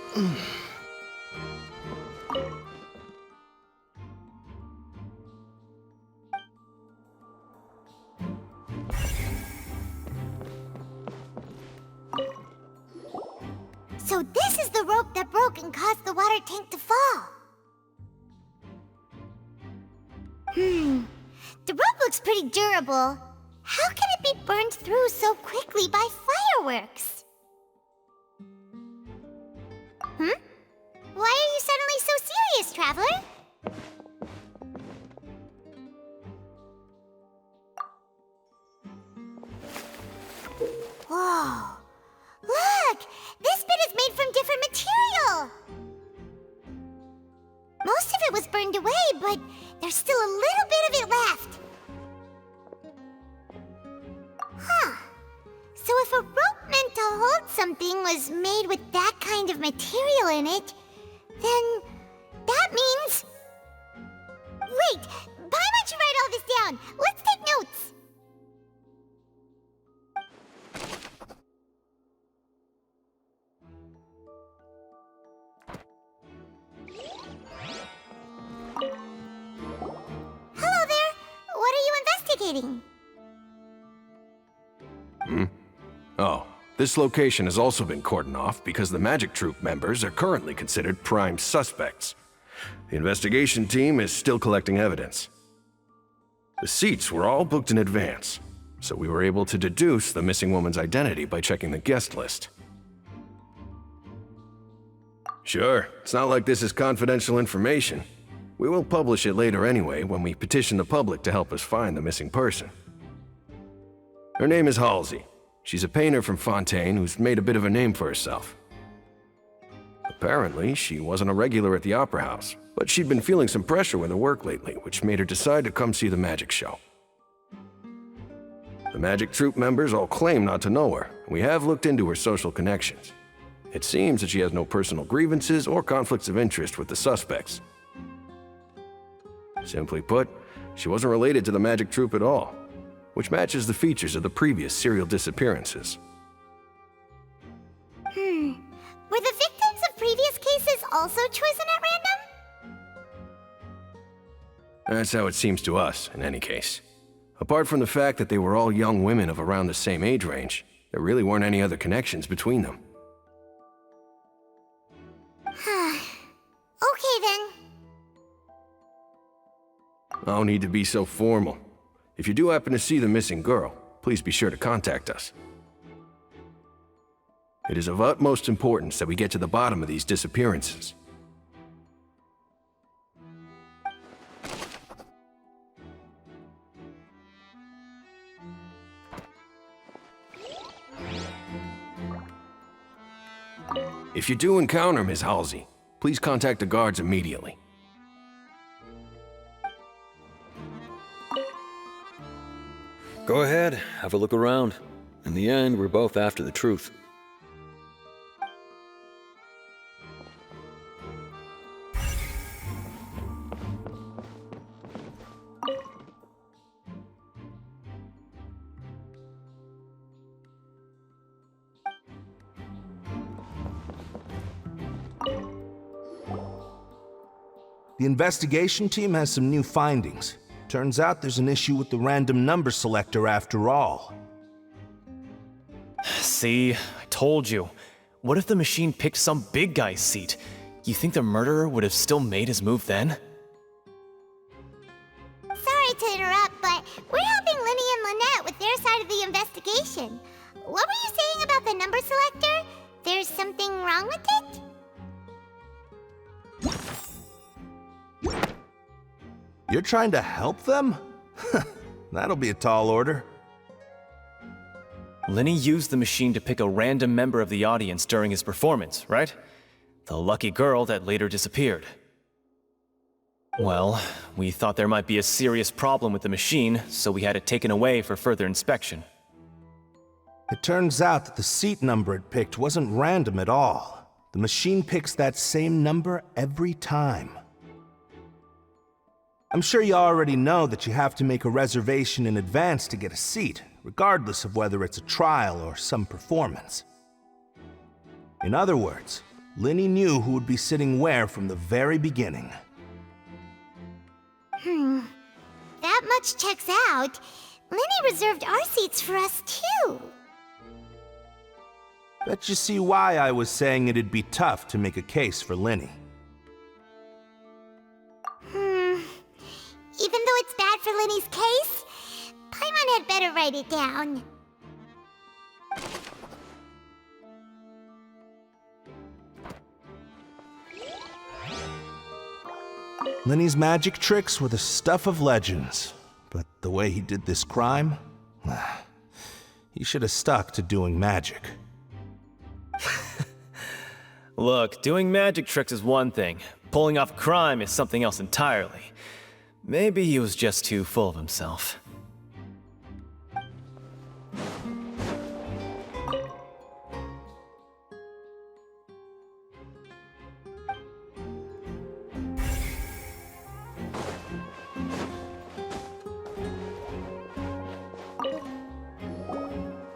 So this is the rope that broke and caused the water tank to fall. The rope looks pretty durable. How can it be burned through so quickly by fireworks? Why are you suddenly so serious, Traveler? Whoa! Look! This bit is made from different material! Most of it was burned away, but there's still a little bit of it left. Huh. So if a rope meant to hold something was made with that kind of material in it, then that means... Wait! Why don't you write all this down? Let's take notes! Hello there! What are you investigating? Oh, this location has also been cordoned off because the Magic Troop members are currently considered prime suspects. The investigation team is still collecting evidence. The seats were all booked in advance, so we were able to deduce the missing woman's identity by checking the guest list. Sure, it's not like this is confidential information. We will publish it later anyway when we petition the public to help us find the missing person. Her name is Halsey. She's a painter from Fontaine who's made a bit of a name for herself. Apparently, she wasn't a regular at the Opera House, but she'd been feeling some pressure with her work lately, which made her decide to come see the magic show. The Magic Troop members all claim not to know her, and we have looked into her social connections. It seems that she has no personal grievances or conflicts of interest with the suspects. Simply put, she wasn't related to the Magic Troop at all, which matches the features of the previous serial disappearances. Were the victims of previous cases also chosen at random? That's how it seems to us, in any case. Apart from the fact that they were all young women of around the same age range, there really weren't any other connections between them. Okay then. No need to be so formal. If you do happen to see the missing girl, please be sure to contact us. It is of utmost importance that we get to the bottom of these disappearances. If you do encounter Ms. Halsey, please contact the guards immediately. Go ahead, have a look around. In the end, we're both after the truth. The investigation team has some new findings. Turns out there's an issue with the random number selector after all. See, I told you. What if the machine picked some big guy's seat? You think the murderer would have still made his move then? Sorry to interrupt, but we're helping Linny and Lynette with their side of the investigation. What were you saying about the number selector? There's something wrong with it? You're trying to help them? That'll be a tall order. Linny used the machine to pick a random member of the audience during his performance, right? The lucky girl that later disappeared. Well, we thought there might be a serious problem with the machine, so we had it taken away for further inspection. It turns out that the seat number it picked wasn't random at all. The machine picks that same number every time. I'm sure you already know that you have to make a reservation in advance to get a seat, regardless of whether it's a trial or some performance. In other words, Linny knew who would be sitting where from the very beginning. That much checks out. Linny reserved our seats for us, too. Bet you see why I was saying it'd be tough to make a case for Linny. Even though it's bad for Linny's case, Paimon had better write it down. Linny's magic tricks were the stuff of legends, but the way he did this crime, he should have stuck to doing magic. Look, doing magic tricks is one thing. Pulling off crime is something else entirely. Maybe he was just too full of himself.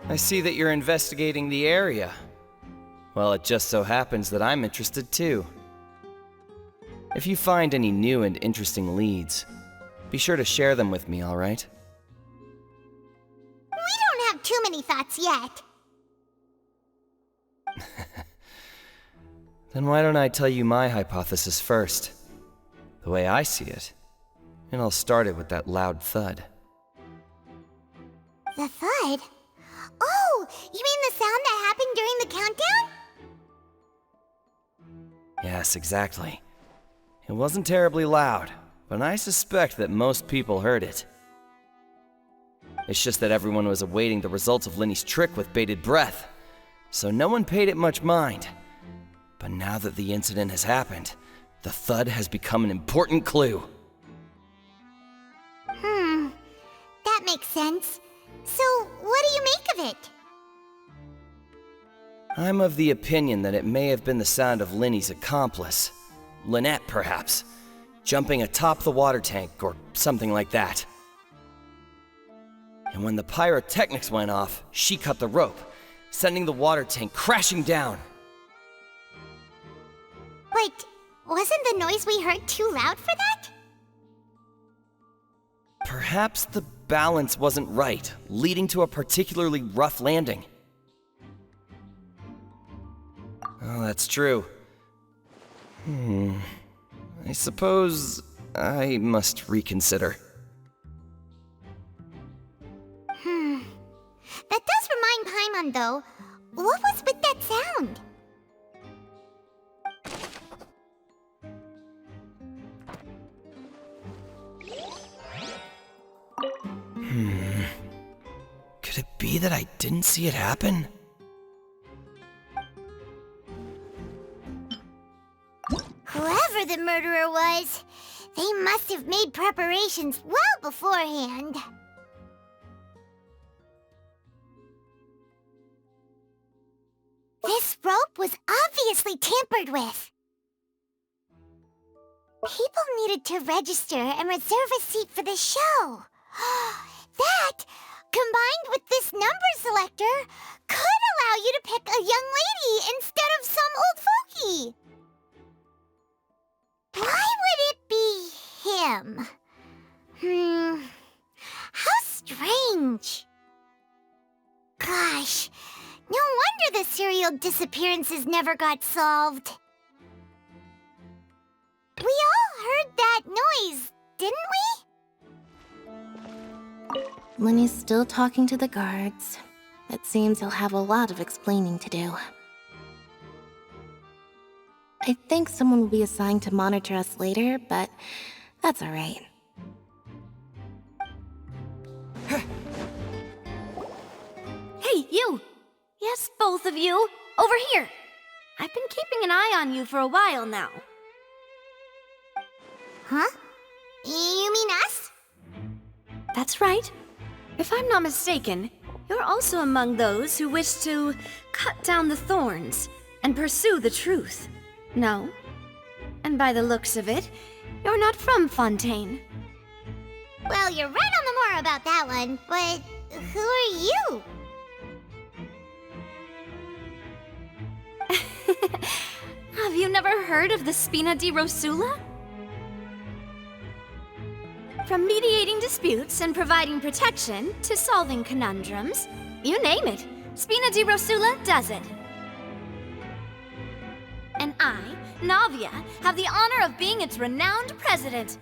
I see that you're investigating the area. Well, it just so happens that I'm interested too. If you find any new and interesting leads, be sure to share them with me, all right? We don't have too many thoughts yet. Then why don't I tell you my hypothesis first? The way I see it. And I'll start it with that loud thud. The thud? Oh, you mean the sound that happened during the countdown? Yes, exactly. It wasn't terribly loud, but I suspect that most people heard it. It's just that everyone was awaiting the results of Linny's trick with bated breath, so no one paid it much mind. But now that the incident has happened, the thud has become an important clue. That makes sense. So, what do you make of it? I'm of the opinion that it may have been the sound of Linny's accomplice, Lynette perhaps, jumping atop the water tank or something like that. And when the pyrotechnics went off, she cut the rope, sending the water tank crashing down. But wasn't the noise we heard too loud for that? Perhaps the balance wasn't right, leading to a particularly rough landing. Oh, that's true. I suppose I must reconsider. That does remind Paimon, though. What was with that sound? Could it be that I didn't see it happen? Whoever the murderer was, they must have made preparations well beforehand. This rope was obviously tampered with. People needed to register and reserve a seat for the show. That, combined with this number selector, could allow you to pick a young lady instead of some old fogey. Why would it be him? How strange. Gosh, no wonder the serial disappearances never got solved. We all heard that noise, didn't we? Linny's still talking to the guards. It seems he'll have a lot of explaining to do. I think someone will be assigned to monitor us later, but that's alright. Hey, you! Yes, both of you! Over here! I've been keeping an eye on you for a while now. Huh? You mean us? That's right. If I'm not mistaken, you're also among those who wish to cut down the thorns and pursue the truth. No? And by the looks of it, you're not from Fontaine. Well, you're right on the more about that one, but who are you? Have you never heard of the Spina di Rosula? From mediating disputes and providing protection to solving conundrums, you name it, Spina di Rosula does it. And I, Navia, have the honor of being its renowned president.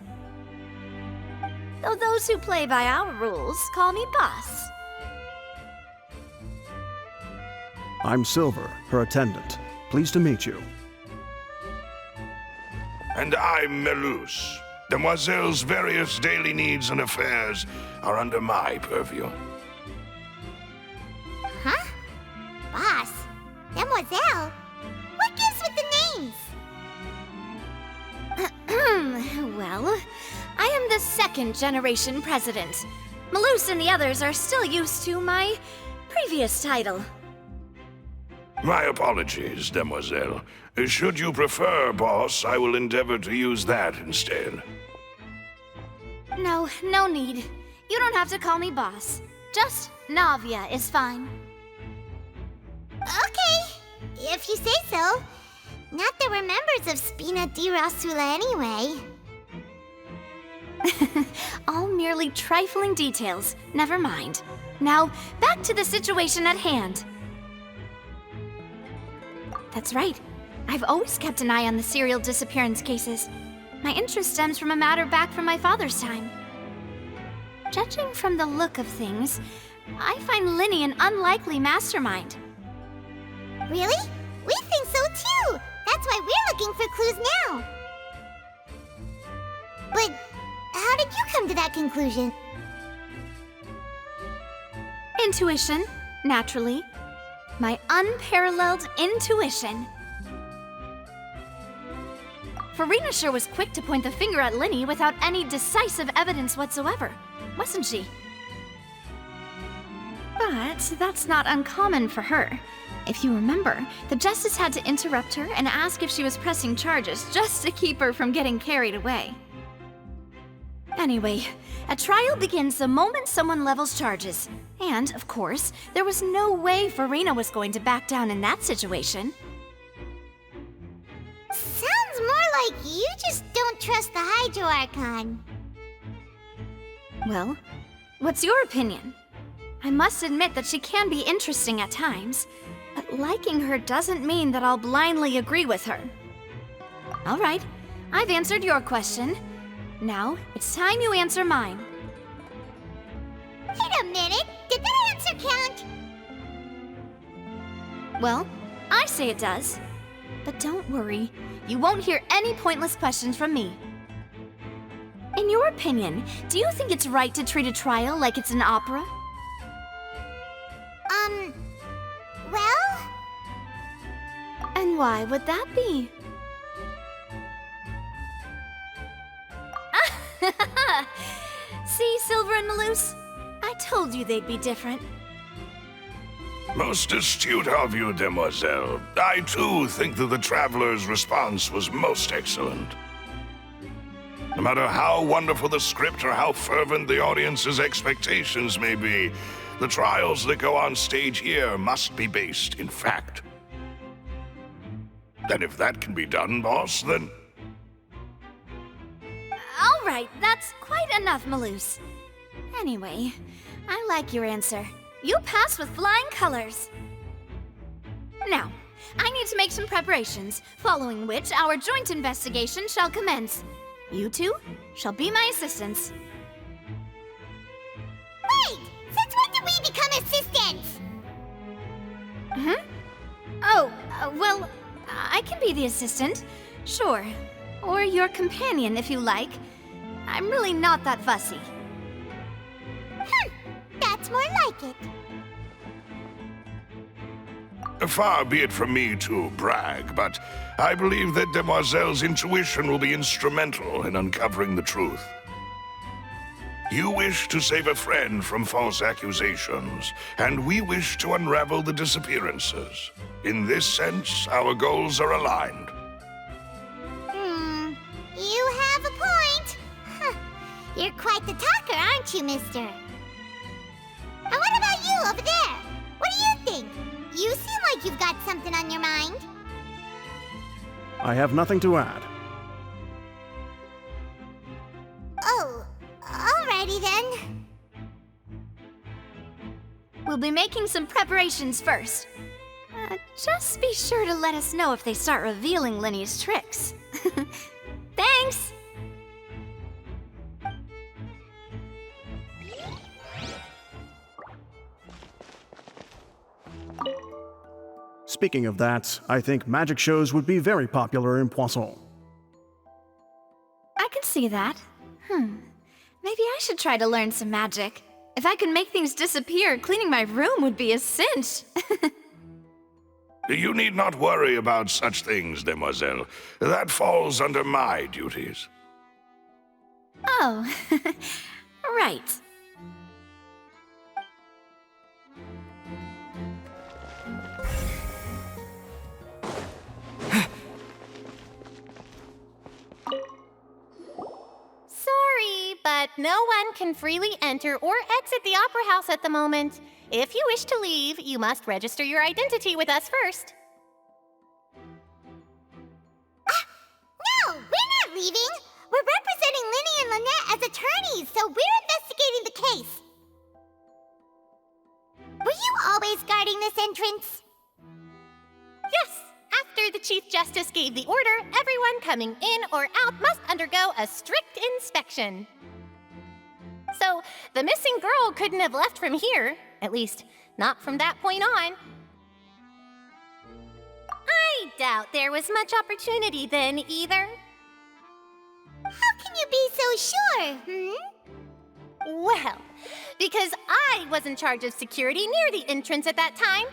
Though those who play by our rules call me boss. I'm Silver, her attendant. Pleased to meet you. And I'm Melus. Demoiselle's various daily needs and affairs are under my purview. Huh? Boss? Demoiselle? What gives with the names? Well, I am the second generation president. Melus and the others are still used to my previous title. My apologies, Demoiselle. Should you prefer, boss, I will endeavor to use that instead. No, no need. You don't have to call me boss. Just Navia is fine. Okay, if you say so. Not that we're members of Spina di Rosula anyway. All merely trifling details. Never mind. Now, back to the situation at hand. That's right. I've always kept an eye on the serial disappearance cases. My interest stems from a matter back from my father's time. Judging from the look of things, I find Linny an unlikely mastermind. Really? We think so too! That's why we're looking for clues now! But how did you come to that conclusion? Intuition, naturally. My unparalleled intuition. Farina sure was quick to point the finger at Linny without any decisive evidence whatsoever, wasn't she? But that's not uncommon for her. If you remember, the Justice had to interrupt her and ask if she was pressing charges just to keep her from getting carried away. Anyway, a trial begins the moment someone levels charges. And, of course, there was no way Farina was going to back down in that situation. Sounds more like you just don't trust the Hydro Archon. Well, what's your opinion? I must admit that she can be interesting at times, but liking her doesn't mean that I'll blindly agree with her. All right, I've answered your question. Now, it's time you answer mine. Wait a minute! Did that answer count? Well, I say it does. But don't worry, you won't hear any pointless questions from me. In your opinion, do you think it's right to treat a trial like it's an opera? Well? And why would that be? See, Silver and Melus? I told you they'd be different. Most astute of you, Demoiselle. I too think that the Traveler's response was most excellent. No matter how wonderful the script or how fervent the audience's expectations may be, the trials that go on stage here must be based in fact. And if that can be done, boss, then... All right, that's quite enough, Melus. Anyway, I like your answer. You passed with flying colors. Now, I need to make some preparations, following which our joint investigation shall commence. You two shall be my assistants. Wait! Since when did we become assistants? Oh, well, I can be the assistant, sure. Or your companion, if you like. I'm really not that fussy. That's more like it. Far be it from me to brag, but I believe that Demoiselle's intuition will be instrumental in uncovering the truth. You wish to save a friend from false accusations, and we wish to unravel the disappearances. In this sense, our goals are aligned. You have a point. You're quite the talker, aren't you, mister? And what about you over there? What do you think? You seem like you've got something on your mind. I have nothing to add. Oh, alrighty then. We'll be making some preparations first. Just be sure to let us know if they start revealing Lenny's tricks. Thanks! Speaking of that, I think magic shows would be very popular in Poisson. I can see that. Maybe I should try to learn some magic. If I could make things disappear, cleaning my room would be a cinch. You need not worry about such things, demoiselle. That falls under my duties. Oh, right. Sorry, but no one can freely enter or exit the Opera House at the moment. If you wish to leave, you must register your identity with us first. No, we're not leaving. We're representing Linny and Lynette as attorneys, so we're investigating the case. Were you always guarding this entrance? Yes, after the Chief Justice gave the order, everyone coming in or out must undergo a strict inspection. So, the missing girl couldn't have left from here. At least, not from that point on. I doubt there was much opportunity then, either. How can you be so sure, Well, because I was in charge of security near the entrance at that time.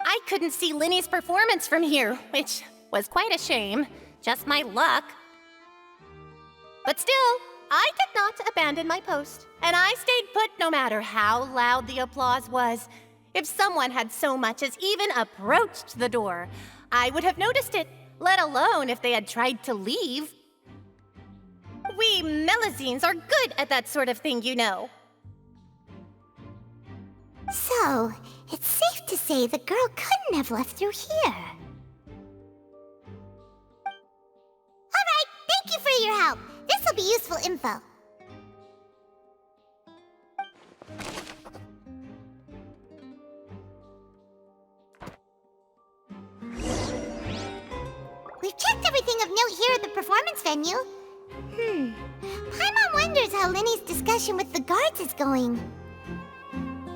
I couldn't see Linny's performance from here, which was quite a shame. Just my luck. But still, I did not abandon my post, and I stayed put no matter how loud the applause was. If someone had so much as even approached the door, I would have noticed it, let alone if they had tried to leave. We Melusines are good at that sort of thing, you know. So, it's safe to say the girl couldn't have left through here. Alright, thank you for your help. This'll be useful info. We've checked everything of note here at the performance venue. Paimon wonders how Linny's discussion with the guards is going.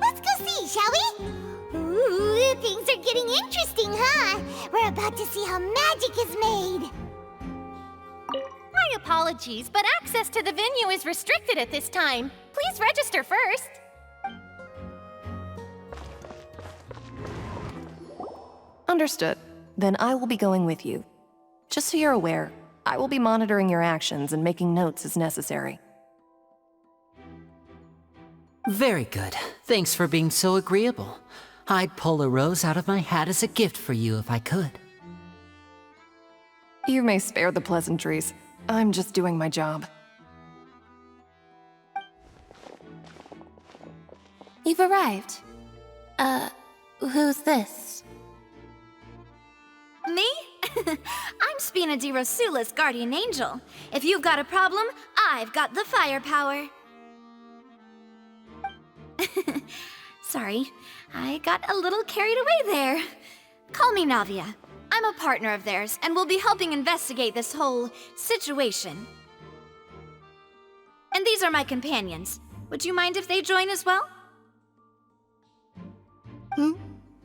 Let's go see, shall we? Ooh, things are getting interesting, huh? We're about to see how magic is made. My apologies, but access to the venue is restricted at this time. Please register first. Understood. Then I will be going with you. Just so you're aware, I will be monitoring your actions and making notes as necessary. Very good. Thanks for being so agreeable. I'd pull a rose out of my hat as a gift for you if I could. You may spare the pleasantries. I'm just doing my job. You've arrived. Who's this? Me? I'm Spina di Rosula's guardian angel. If you've got a problem, I've got the firepower. Sorry, I got a little carried away there. Call me Navia. I'm a partner of theirs, and will be helping investigate this whole situation. And these are my companions. Would you mind if they join as well?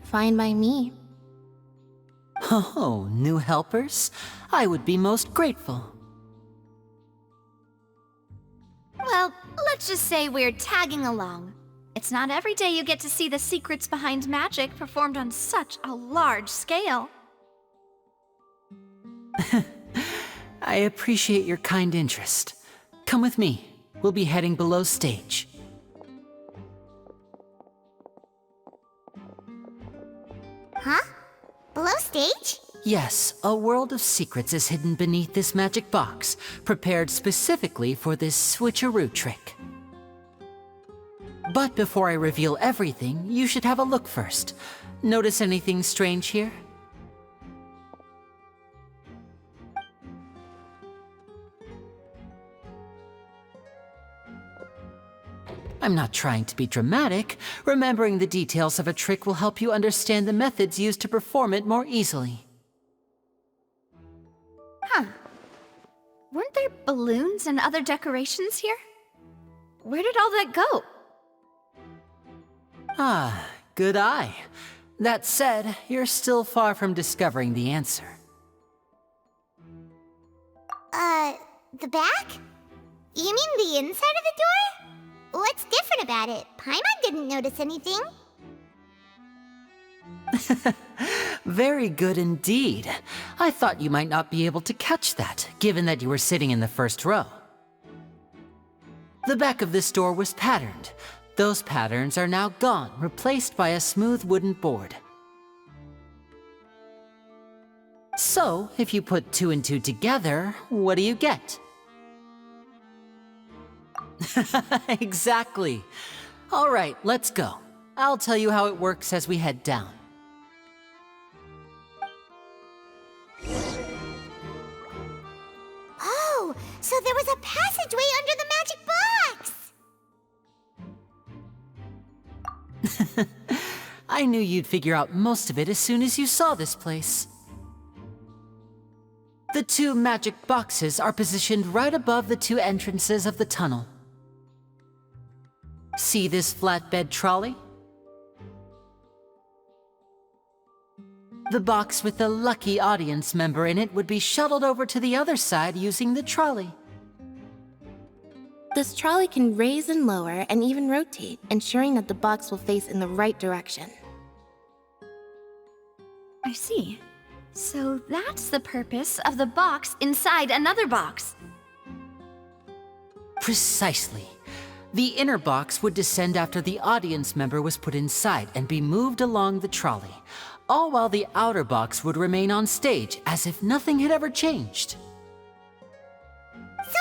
Fine by me. Oh, new helpers? I would be most grateful. Well, let's just say we're tagging along. It's not every day you get to see the secrets behind magic performed on such a large scale. I appreciate your kind interest. Come with me. We'll be heading below stage. Huh? Below stage? Yes, a world of secrets is hidden beneath this magic box, prepared specifically for this switcheroo trick. But before I reveal everything, you should have a look first. Notice anything strange here? I'm not trying to be dramatic. Remembering the details of a trick will help you understand the methods used to perform it more easily. Huh. Weren't there balloons and other decorations here? Where did all that go? Ah, good eye. That said, you're still far from discovering the answer. The back? You mean the inside of the door? What's different about it? Paimon didn't notice anything. Very good indeed. I thought you might not be able to catch that, given that you were sitting in the first row. The back of this door was patterned. Those patterns are now gone, replaced by a smooth wooden board. So, if you put 2 and 2 together, what do you get? Exactly. All right, let's go. I'll tell you how it works as we head down. Oh, so there was a passageway under the magic box! I knew you'd figure out most of it as soon as you saw this place. The 2 magic boxes are positioned right above the 2 entrances of the tunnel. See this flatbed trolley? The box with the lucky audience member in it would be shuttled over to the other side using the trolley. This trolley can raise and lower and even rotate, ensuring that the box will face in the right direction. I see. So that's the purpose of the box inside another box. Precisely. The inner box would descend after the audience member was put inside and be moved along the trolley, all while the outer box would remain on stage as if nothing had ever changed. So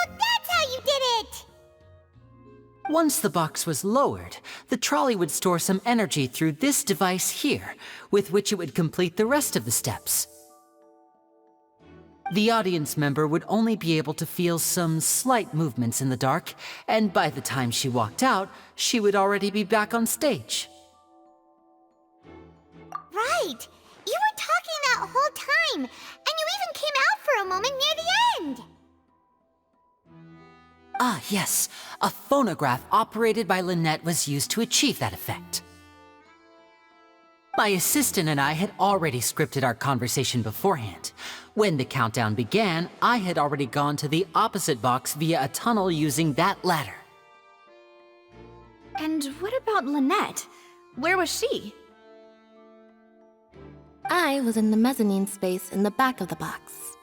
that's how you did it! Once the box was lowered, the trolley would store some energy through this device here, with which it would complete the rest of the steps. The audience member would only be able to feel some slight movements in the dark, and by the time she walked out, she would already be back on stage. Right! You were talking that whole time, and you even came out for a moment near the end! Ah, yes. A phonograph operated by Lynette was used to achieve that effect. My assistant and I had already scripted our conversation beforehand. When the countdown began, I had already gone to the opposite box via a tunnel using that ladder. And what about Lynette? Where was she? I was in the mezzanine space in the back of the box.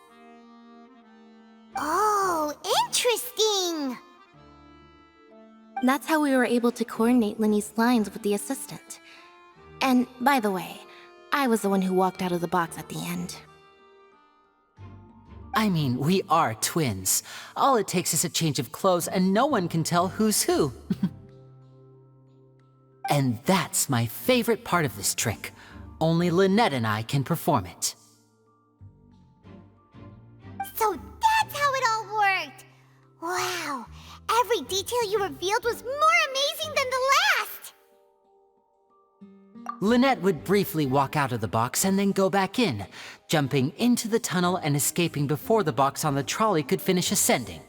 Oh, interesting! That's how we were able to coordinate Linny's lines with the assistant. And, by the way, I was the one who walked out of the box at the end. I mean, we are twins. All it takes is a change of clothes and no one can tell who's who. And that's my favorite part of this trick. Only Lynette and I can perform it. So that's how it all worked! Wow! Every detail you revealed was more amazing than the last! Lynette would briefly walk out of the box and then go back in, jumping into the tunnel and escaping before the box on the trolley could finish ascending.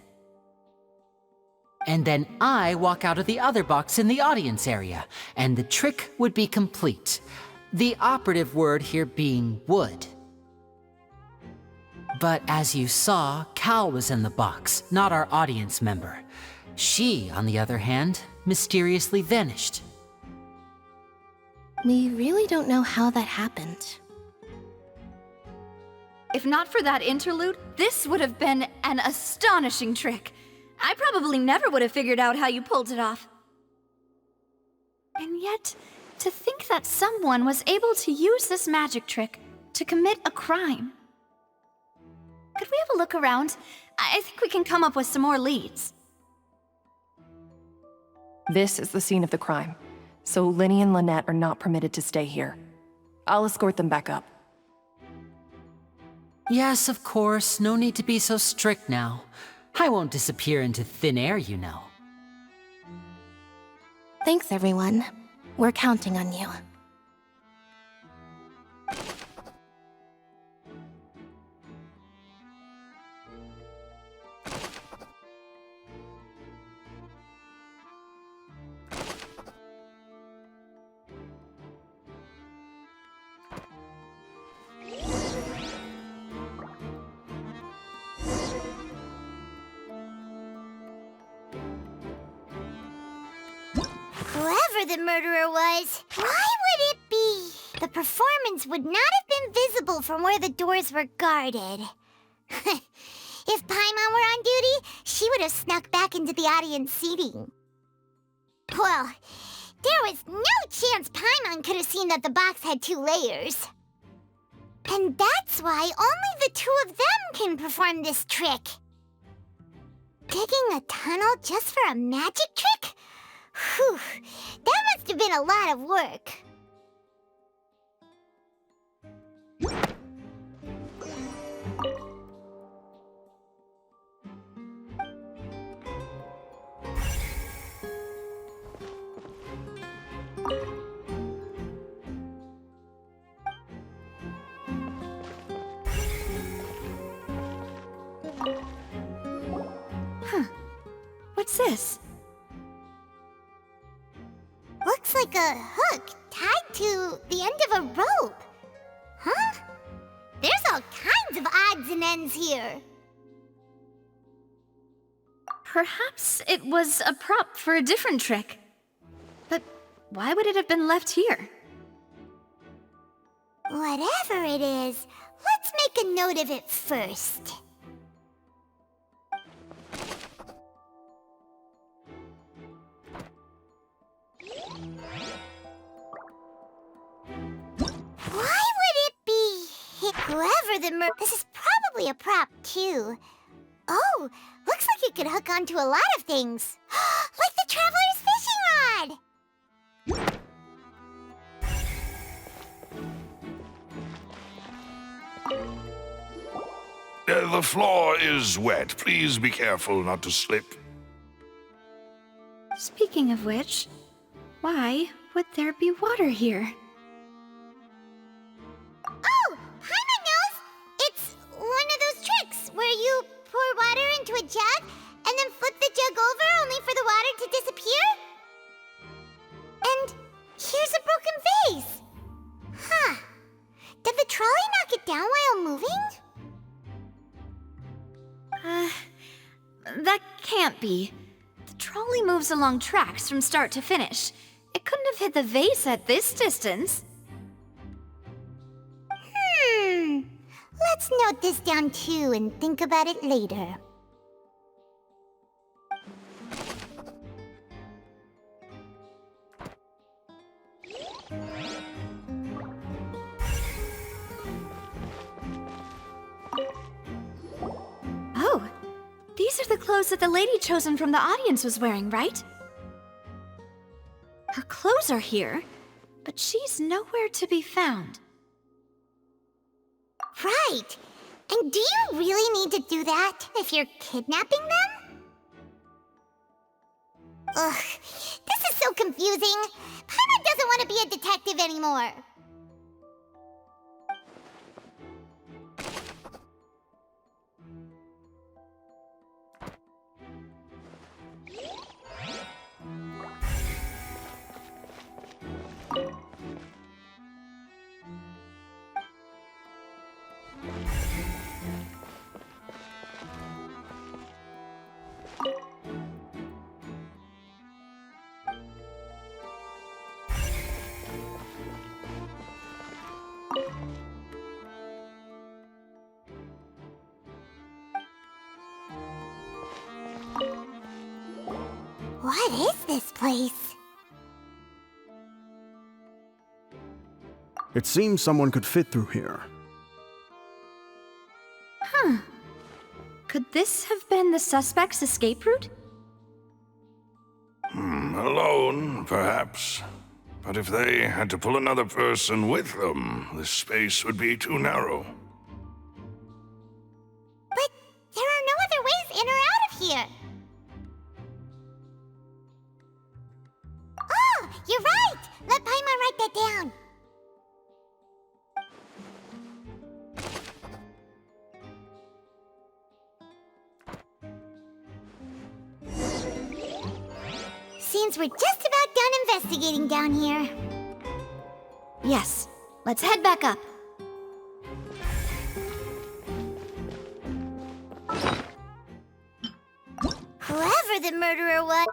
And then I walk out of the other box in the audience area, and the trick would be complete. The operative word here being would. But as you saw, Cal was in the box, not our audience member. She, on the other hand, mysteriously vanished. We really don't know how that happened. If not for that interlude, this would have been an astonishing trick. I probably never would have figured out how you pulled it off. And yet, to think that someone was able to use this magic trick to commit a crime. Could we have a look around? I think we can come up with some more leads. This is the scene of the crime, so Linny and Lynette are not permitted to stay here. I'll escort them back up. Yes, of course. No need to be so strict now. I won't disappear into thin air, you know. Thanks, everyone. We're counting on you. Whoever the murderer was, why would it be? The performance would not have been visible from where the doors were guarded. If Paimon were on duty, she would have snuck back into the audience seating. Well, there was no chance Paimon could have seen that the box had 2 layers. And that's why only the 2 of them can perform this trick. Digging a tunnel just for a magic trick? Whew, that must have been a lot of work. Huh. What's this? Looks like a hook tied to the end of a rope. Huh? There's all kinds of odds and ends here. Perhaps it was a prop for a different trick. But why would it have been left here? Whatever it is, let's make a note of it first. Why would it be whoever the This is probably a prop, too. Oh, looks like it could hook onto a lot of things. Like the Traveler's fishing rod! The floor is wet. Please be careful not to slip. Speaking of which, why would there be water here? Oh, Paimon knows! It's one of those tricks where you pour water into a jug and then flip the jug over only for the water to disappear. And here's a broken vase. Huh. Did the trolley knock it down while moving? That can't be. The trolley moves along tracks from start to finish. It couldn't have hit the vase at this distance. Let's note this down too and think about it later. Oh, these are the clothes that the lady chosen from the audience was wearing, right? Her clothes are here, but she's nowhere to be found. Right. And do you really need to do that if you're kidnapping them? Ugh, this is so confusing. Paimon doesn't want to be a detective anymore. What is this place? It seems someone could fit through here. Huh. Could this have been the suspect's escape route? Alone, perhaps. But if they had to pull another person with them, the space would be too narrow. But there are no other ways in or out of here. means we're just about done investigating down here. Yes, let's head back up. Whoever the murderer was...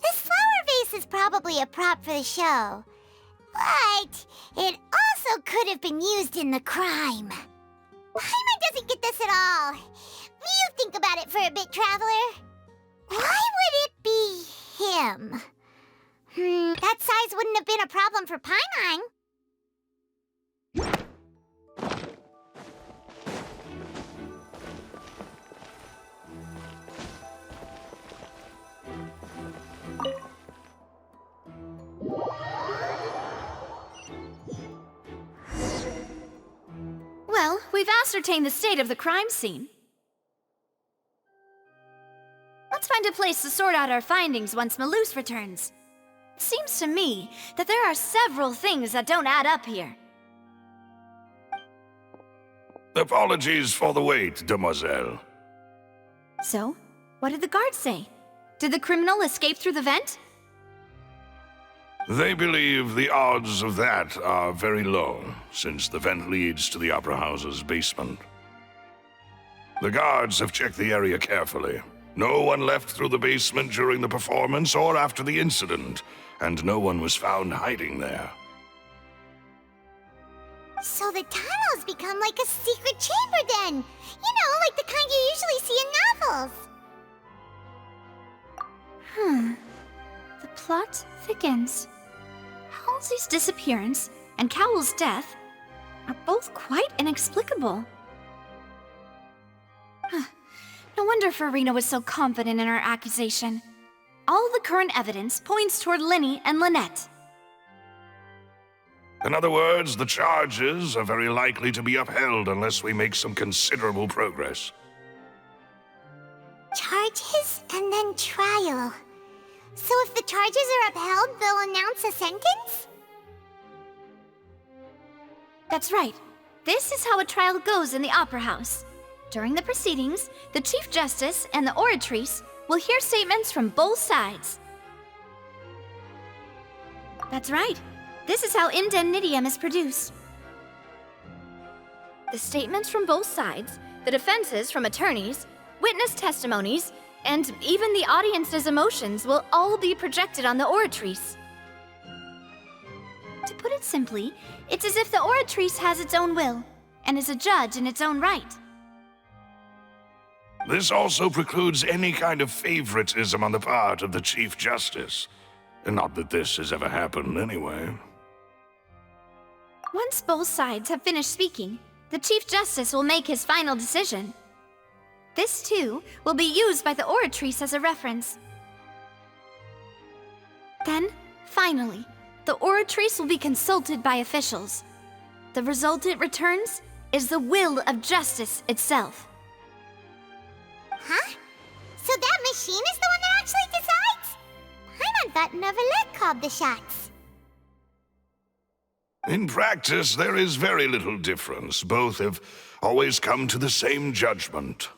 this flower vase is probably a prop for the show. But it also could have been used in the crime. Paimon doesn't get this at all. You think about it for a bit, Traveler. Why would it be him? That size wouldn't have been a problem for Paimon. Well, we've ascertained the state of the crime scene. Let's find a place to sort out our findings once Malus returns. It seems to me that there are several things that don't add up here. Apologies for the wait, demoiselle. So, what did the guards say? Did the criminal escape through the vent? They believe the odds of that are very low, since the vent leads to the Opera House's basement. The guards have checked the area carefully. No one left through the basement during the performance or after the incident, and no one was found hiding there. So the tunnels become like a secret chamber then! You know, like the kind you usually see in novels. The plot thickens. Halsey's disappearance and Cowell's death are both quite inexplicable. No wonder Farina was so confident in her accusation. All the current evidence points toward Linny and Lynette. In other words, the charges are very likely to be upheld unless we make some considerable progress. Charges and then trial. So if the charges are upheld, they'll announce a sentence? That's right. This is how a trial goes in the Opera House. During the proceedings, the Chief Justice and the Oratrice will hear statements from both sides. That's right. This is how indemnitium is produced. The statements from both sides, the defenses from attorneys, witness testimonies, and even the audience's emotions will all be projected on the Oratrice. To put it simply, it's as if the Oratrice has its own will, and is a judge in its own right. This also precludes any kind of favoritism on the part of the Chief Justice. Not that this has ever happened anyway. Once both sides have finished speaking, the Chief Justice will make his final decision. This, too, will be used by the Oratrice as a reference. Then, finally, the Oratrice will be consulted by officials. The result it returns is the will of justice itself. Huh? So that machine is the one that actually decides? Paimon thought Neuvillette called the shots. In practice, there is very little difference. Both have always come to the same judgment,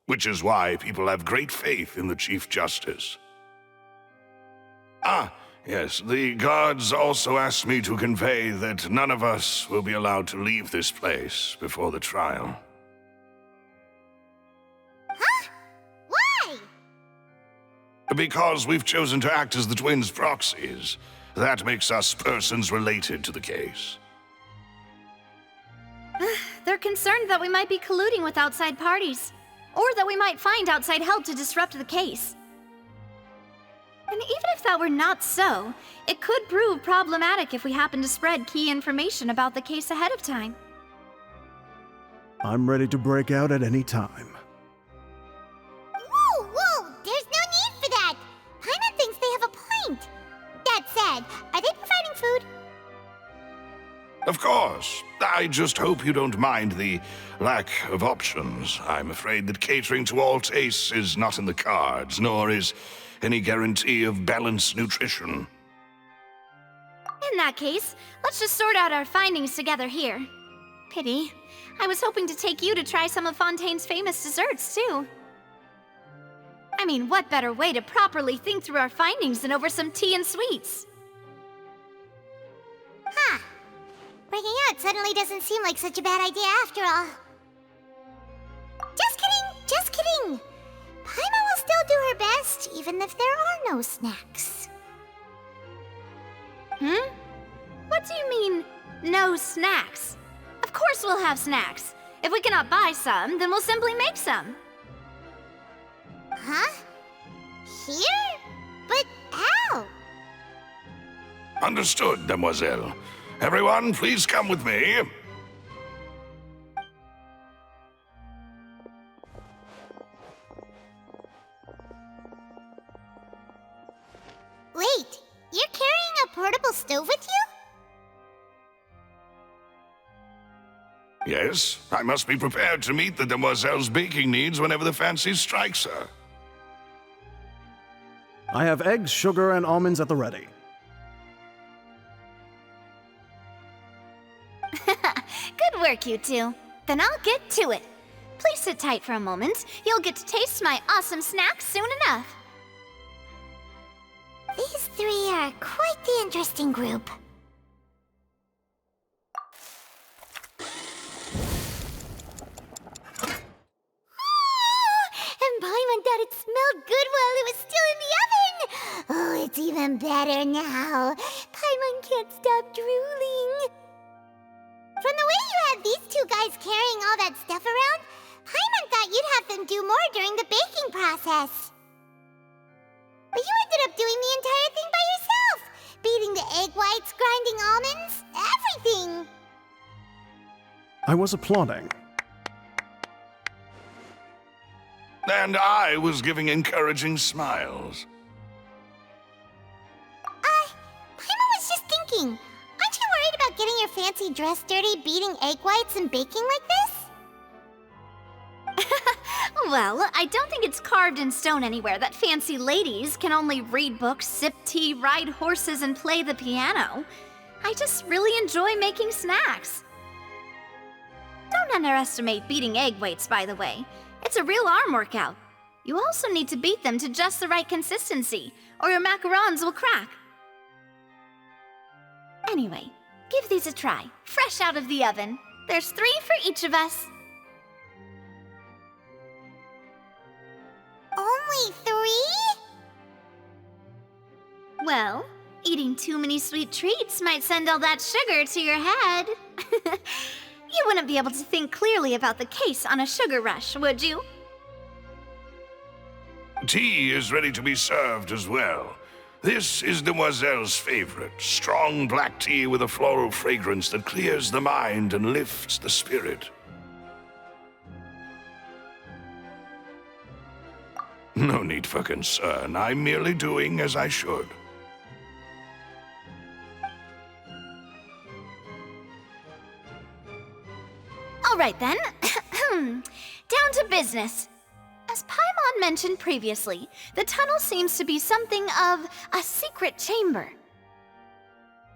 which is why people have great faith in the Chief Justice. Ah, yes, the guards also asked me to convey that none of us will be allowed to leave this place before the trial. Huh? Why? Because we've chosen to act as the twins' proxies. That makes us persons related to the case. They're concerned that we might be colluding with outside parties, or that we might find outside help to disrupt the case. And even if that were not so, it could prove problematic if we happen to spread key information about the case ahead of time. I'm ready to break out at any time. Whoa! There's no need for that! Paimon thinks they have a point. That said, are they providing food? Of course. I just hope you don't mind the lack of options. I'm afraid that catering to all tastes is not in the cards, nor is any guarantee of balanced nutrition. In that case, let's just sort out our findings together here. Pity. I was hoping to take you to try some of Fontaine's famous desserts, too. I mean, what better way to properly think through our findings than over some tea and sweets? Huh. Breaking out suddenly doesn't seem like such a bad idea after all. Just kidding, just kidding. Paimon will still do her best, even if there are no snacks. What do you mean, no snacks? Of course we'll have snacks. If we cannot buy some, then we'll simply make some. Huh? Here? But how? Understood, Demoiselle. Everyone, please come with me. Wait, you're carrying a portable stove with you? Yes, I must be prepared to meet the Demoiselle's baking needs whenever the fancy strikes her. I have eggs, sugar, and almonds at the ready. Good work, you two. Then I'll get to it. Please sit tight for a moment. You'll get to taste my awesome snacks soon enough. These three are quite the interesting group. And Paimon thought it smelled good while it was still in the oven! Oh, it's even better now. Paimon can't stop drooling. From the way you had these two guys carrying all that stuff around, Paimon thought you'd have them do more during the baking process. But you ended up doing the entire thing by yourself! Beating the egg whites, grinding almonds, everything! I was applauding. And I was giving encouraging smiles. Paimon was just thinking, aren't you worried about getting your fancy dress dirty beating egg whites and baking like this? Well, I don't think it's carved in stone anywhere that fancy ladies can only read books, sip tea, ride horses, and play the piano. I just really enjoy making snacks. Don't underestimate beating egg whites, by the way. It's a real arm workout. You also need to beat them to just the right consistency, or your macarons will crack. Anyway, give these a try, fresh out of the oven. There's 3 for each of us. Only 3? Well, eating too many sweet treats might send all that sugar to your head. You wouldn't be able to think clearly about the case on a sugar rush, would you? Tea is ready to be served as well. This is Demoiselle's favorite, strong black tea with a floral fragrance that clears the mind and lifts the spirit. No need for concern. I'm merely doing as I should. All right then. Down to business. As Paimon mentioned previously, the tunnel seems to be something of a secret chamber.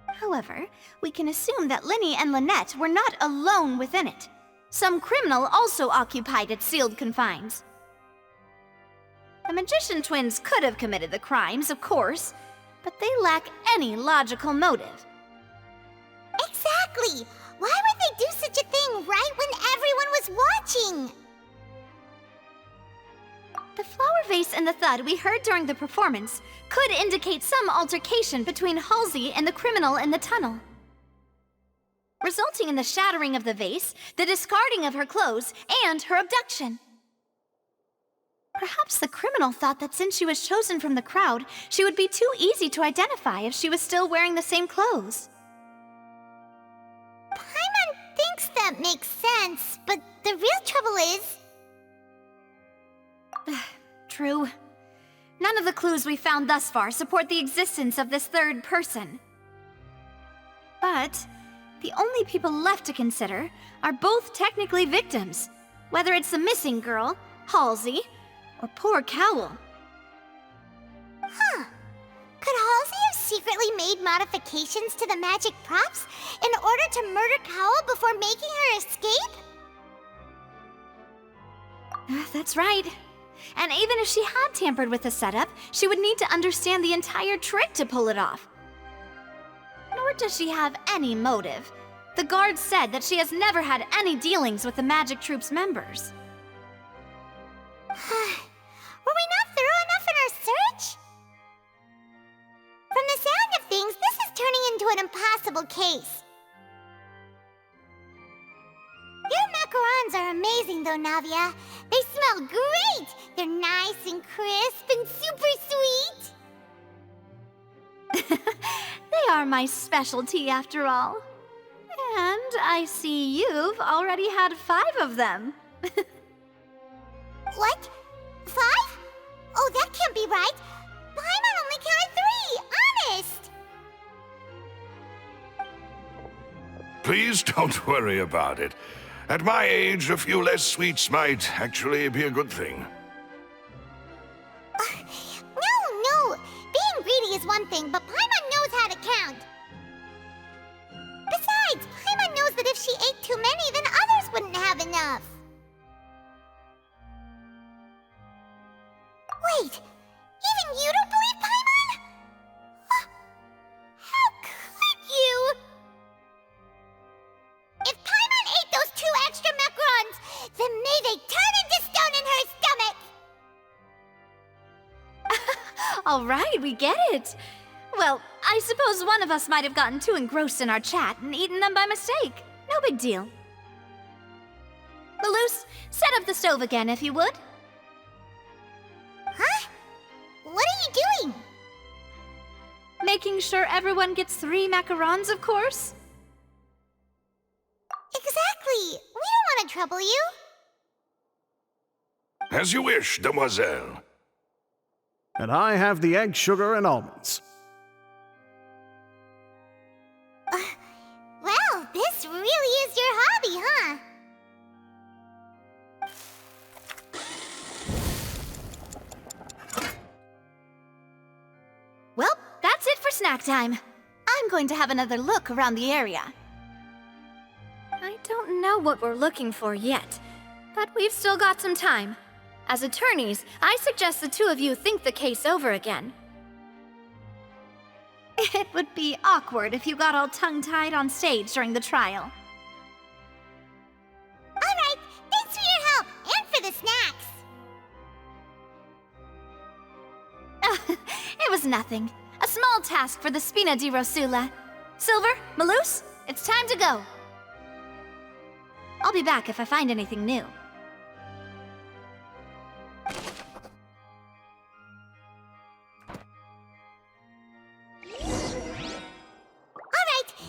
However, we can assume that Linny and Lynette were not alone within it. Some criminal also occupied its sealed confines. The magician twins could have committed the crimes, of course, but they lack any logical motive. Exactly! Why would they do such a thing right when everyone was watching? The flower vase and the thud we heard during the performance could indicate some altercation between Halsey and the criminal in the tunnel, resulting in the shattering of the vase, the discarding of her clothes, and her abduction. Perhaps the criminal thought that since she was chosen from the crowd, she would be too easy to identify if she was still wearing the same clothes. Paimon thinks that makes sense, but the real trouble is... True. None of the clues we found thus far support the existence of this third person. But the only people left to consider are both technically victims, whether it's the missing girl, Halsey, or poor Cowell. Huh. Could Halsey have secretly made modifications to the magic props in order to murder Cowell before making her escape? That's right. And even if she had tampered with the setup, she would need to understand the entire trick to pull it off. Nor does she have any motive. The guard said that she has never had any dealings with the Magic Troop's members. Were we not thorough enough in our search? From the sound of things, this is turning into an impossible case. Your macarons are amazing, though, Navia. They smell great! They're nice and crisp and super sweet! They are my specialty, after all. And I see you've already had 5 of them. What? 5? Oh, that can't be right. Paimon only counted 3, honest! Please don't worry about it. At my age, a few less sweets might actually be a good thing. No! Being greedy is one thing, but Paimon knows how to count. Besides, Paimon knows that if she ate too many, then others wouldn't have enough. Wait, even you don't believe Paimon? How could you? If Paimon ate those 2 extra macarons, then may they turn into stone in her stomach! All right, we get it. Well, I suppose one of us might have gotten too engrossed in our chat and eaten them by mistake. No big deal. Maloose, set up the stove again, if you would. Huh? What are you doing? Making sure everyone gets 3 macarons, of course. Exactly. We don't want to trouble you. As you wish, demoiselle. And I have the egg, sugar, and almonds. Well, this really is your hobby, huh? Well, that's it for snack time. I'm going to have another look around the area. I don't know what we're looking for yet, but we've still got some time. As attorneys, I suggest the 2 of you think the case over again. It would be awkward if you got all tongue-tied on stage during the trial. All right, thanks for your help and for the snacks. It was nothing. A small task for the Spina di Rosula. Silver, Maloose, it's time to go. I'll be back if I find anything new.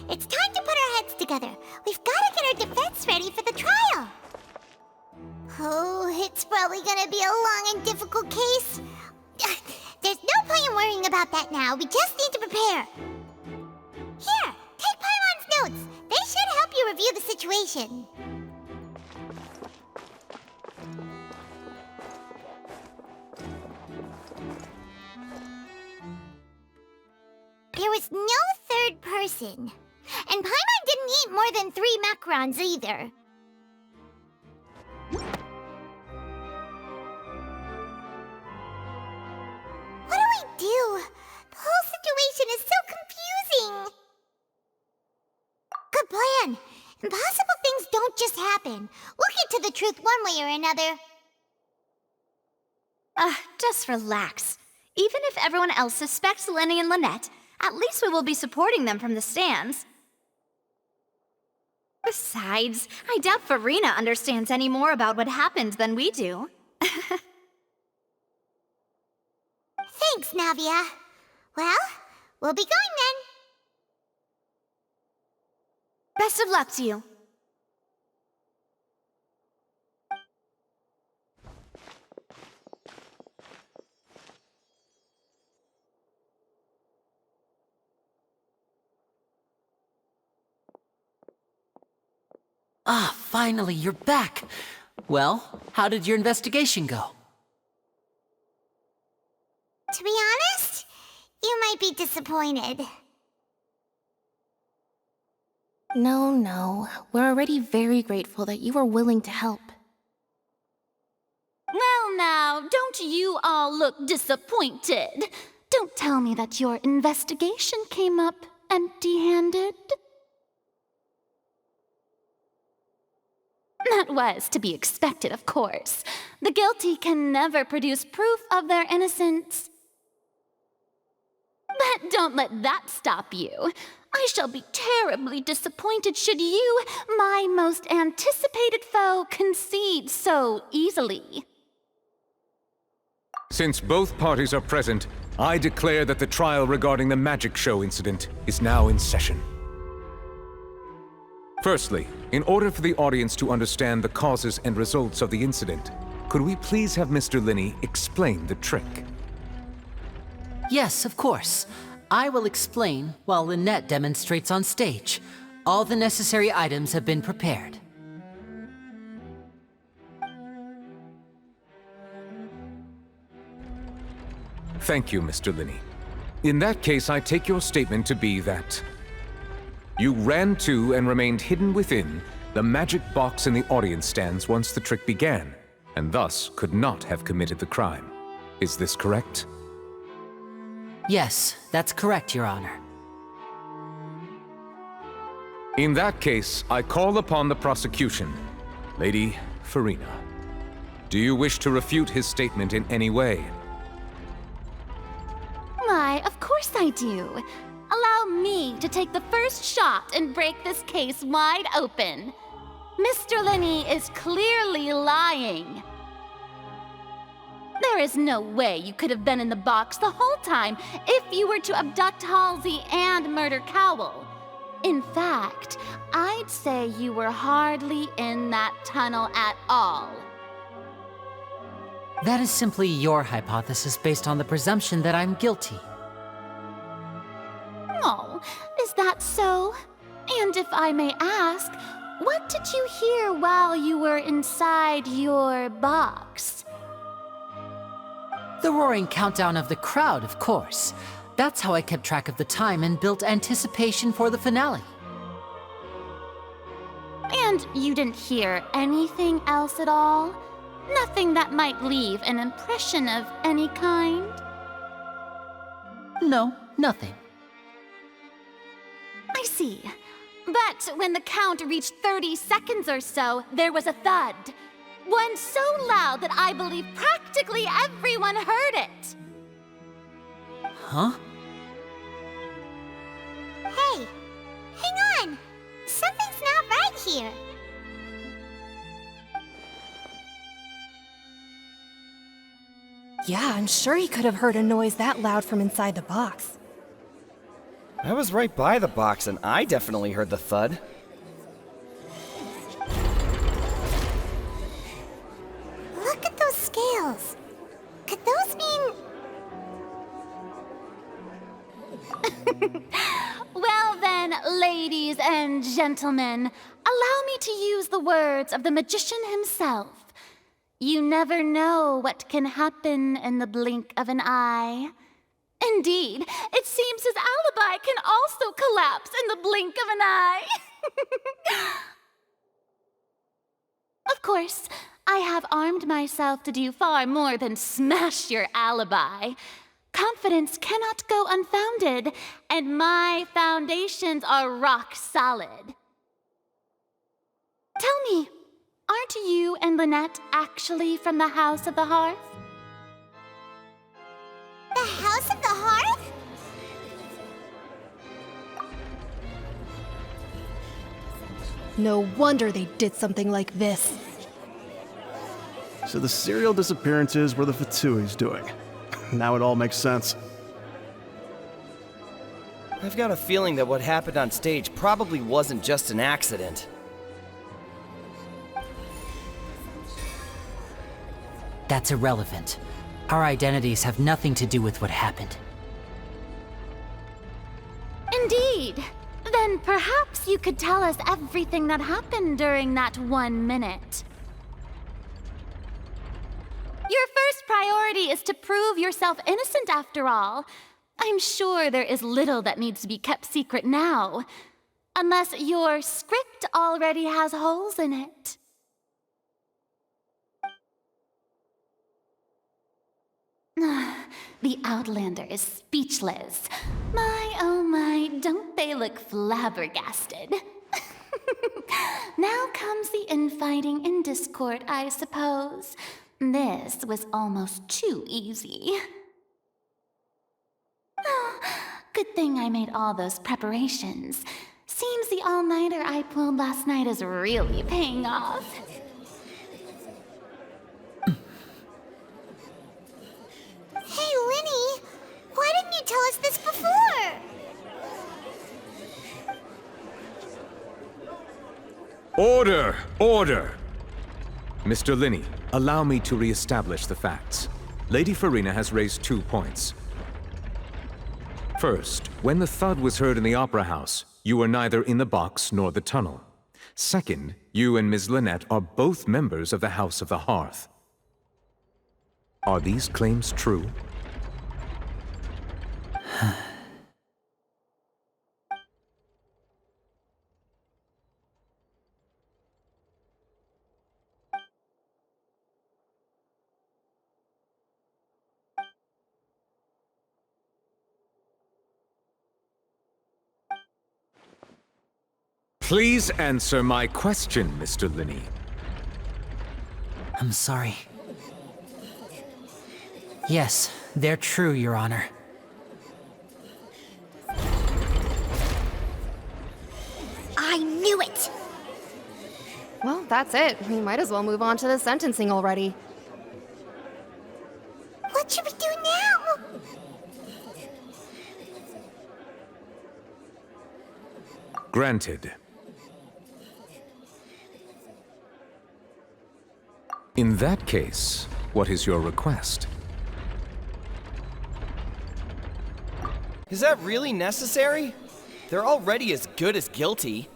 It's time to put our heads together. We've got to get our defense ready for the trial. Oh, it's probably gonna be a long and difficult case. There's no point in worrying about that now. We just need to prepare. Here, take Paimon's notes. They should help you review the situation. There was no third person. And Paimon didn't eat more than 3 macarons either. What do we do? The whole situation is so confusing. Good plan. Impossible things don't just happen. We'll get to the truth one way or another. Just relax. Even if everyone else suspects Lenny and Lynette, at least we will be supporting them from the stands. Besides, I doubt Farina understands any more about what happened than we do. Thanks, Navia. Well, we'll be going then. Best of luck to you. Ah, finally, you're back. Well, how did your investigation go? To be honest, you might be disappointed. No. We're already very grateful that you were willing to help. Well, now, don't Don't you all look disappointed? Don't tell me that your investigation came up empty-handed. That was to be expected, of course. The guilty can never produce proof of their innocence. But don't let that stop you. I shall be terribly disappointed should you, my most anticipated foe, concede so easily. Since both parties are present, I declare that the trial regarding the magic show incident is now in session. Firstly, in order for the audience to understand the causes and results of the incident, could we please have Mr. Linney explain the trick? Yes, of course. I will explain while Lynette demonstrates on stage. All the necessary items have been prepared. Thank you, Mr. Linney. In that case, I take your statement to be that you ran to and remained hidden within the magic box in the audience stands once the trick began, and thus could not have committed the crime. Is this correct? Yes, that's correct, Your Honor. In that case, I call upon the prosecution. Lady Farina, do you wish to refute his statement in any way? Why, of course I do. Allow me to take the first shot and break this case wide open. Mr. Linney is clearly lying. There is no way you could have been in the box the whole time if you were to abduct Halsey and murder Cowell. In fact, I'd say you were hardly in that tunnel at all. That is simply your hypothesis based on the presumption that I'm guilty. Oh, is that so? And if I may ask, what did you hear while you were inside your box? The roaring countdown of the crowd, of course. That's how I kept track of the time and built anticipation for the finale. And you didn't hear anything else at all? Nothing that might leave an impression of any kind? No, nothing. I see. But when the count reached 30 seconds or so, there was a thud. One so loud that I believe practically everyone heard it. Huh? Hey, hang on. Something's not right here. Yeah, I'm sure he could have heard a noise that loud from inside the box. I was right by the box, and I definitely heard the thud. Look at those scales. Could those mean... Well then, ladies and gentlemen, allow me to use the words of the magician himself. You never know what can happen in the blink of an eye. Indeed, it seems his alibi can also collapse in the blink of an eye. Of course, I have armed myself to do far more than smash your alibi. Confidence cannot go unfounded, and my foundations are rock solid. Tell me, aren't you and Lynette actually from the House of the Hearth? The House of the Hearth? No wonder they did something like this. So the serial disappearances were the Fatui's doing. Now it all makes sense. I've got a feeling that what happened on stage probably wasn't just an accident. That's irrelevant. Our identities have nothing to do with what happened. Indeed. Then perhaps you could tell us everything that happened during that 1 minute. Your first priority is to prove yourself innocent, after all. I'm sure there is little that needs to be kept secret now. Unless your script already has holes in it. The Outlander is speechless. My, oh my, don't they look flabbergasted? Now comes the infighting and discord, I suppose. This was almost too easy. Oh, good thing I made all those preparations. Seems the all-nighter I pulled last night is really paying off. Hey, Linny, why didn't you tell us this before? Order! Order! Mr. Linney, allow me to re-establish the facts. Lady Farina has raised 2 points. First, when the thud was heard in the Opera House, you were neither in the box nor the tunnel. Second, you and Ms. Lynette are both members of the House of the Hearth. Are these claims true? Please answer my question, Mr. Linney. I'm sorry. Yes, they're true, Your Honor. I knew it! Well, that's it. We might as well move on to the sentencing already. What should we do now? Granted. In that case, what is your request? Is that really necessary? They're already as good as guilty.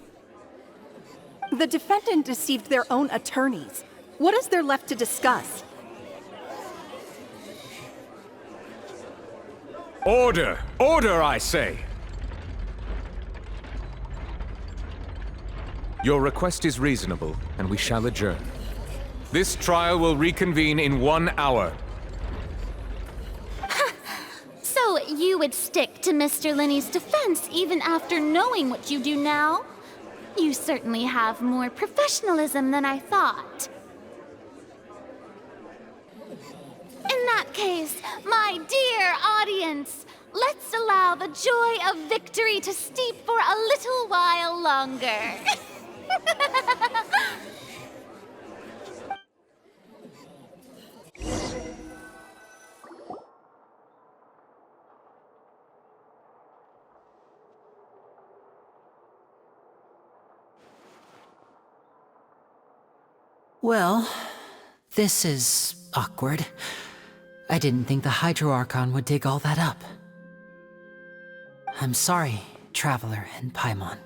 The defendant deceived their own attorneys. What is there left to discuss? Order! Order, I say! Your request is reasonable, and we shall adjourn. This trial will reconvene in 1 hour. So you would stick to Mr. Linney's defense even after knowing what you do now? You certainly have more professionalism than I thought. In that case, my dear audience, let's allow the joy of victory to steep for a little while longer. Well, this is awkward. I didn't think the Hydro Archon would dig all that up. I'm sorry, Traveler and Paimon.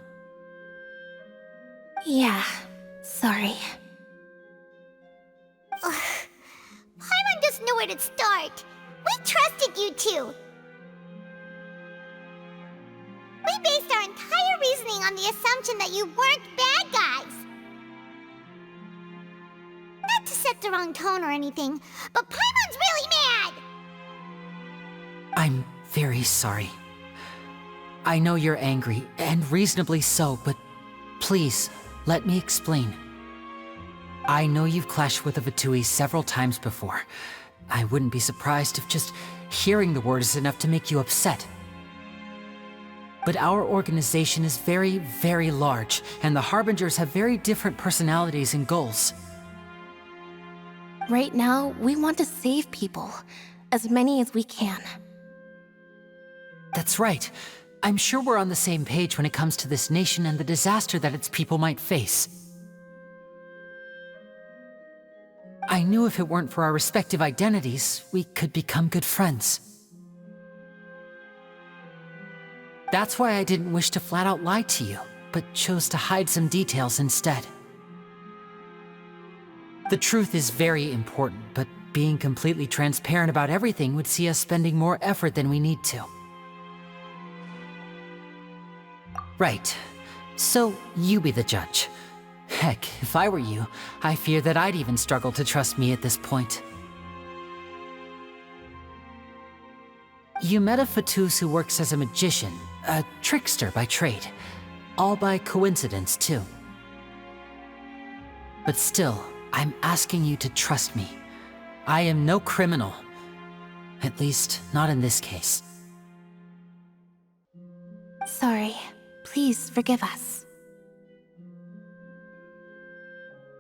Yeah, sorry. Ugh. Paimon doesn't know where to start. We trusted you two. We based our entire reasoning on the assumption that you weren't bad guys. Not to set the wrong tone or anything, but Paimon's really mad! I'm very sorry. I know you're angry, and reasonably so, but please, let me explain. I know you've clashed with the Fatui several times before. I wouldn't be surprised if just hearing the word is enough to make you upset. But our organization is very, very large, and the Harbingers have very different personalities and goals. Right now, we want to save people. As many as we can. That's right. I'm sure we're on the same page when it comes to this nation and the disaster that its people might face. I knew if it weren't for our respective identities, we could become good friends. That's why I didn't wish to flat out lie to you, but chose to hide some details instead. The truth is very important, but being completely transparent about everything would see us spending more effort than we need to. Right. So, you be the judge. Heck, if I were you, I fear that I'd even struggle to trust me at this point. You met a Fatus who works as a magician, a trickster by trade. All by coincidence, too. But still, I'm asking you to trust me. I am no criminal. At least, not in this case. Sorry. Please forgive us.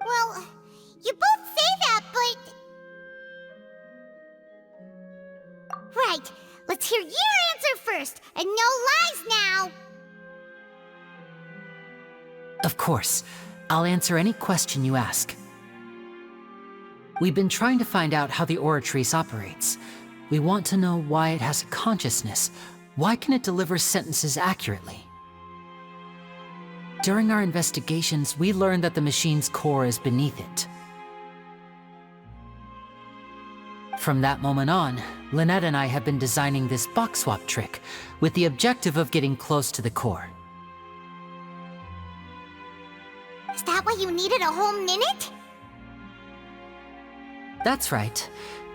Well, you both say that, but... Right, let's hear your answer first, and no lies now! Of course. I'll answer any question you ask. We've been trying to find out how the Oratrice operates. We want to know why it has a consciousness. Why can it deliver sentences accurately? During our investigations, we learned that the machine's core is beneath it. From that moment on, Lynette and I have been designing this box swap trick with the objective of getting close to the core. Is that why you needed a whole minute? That's right.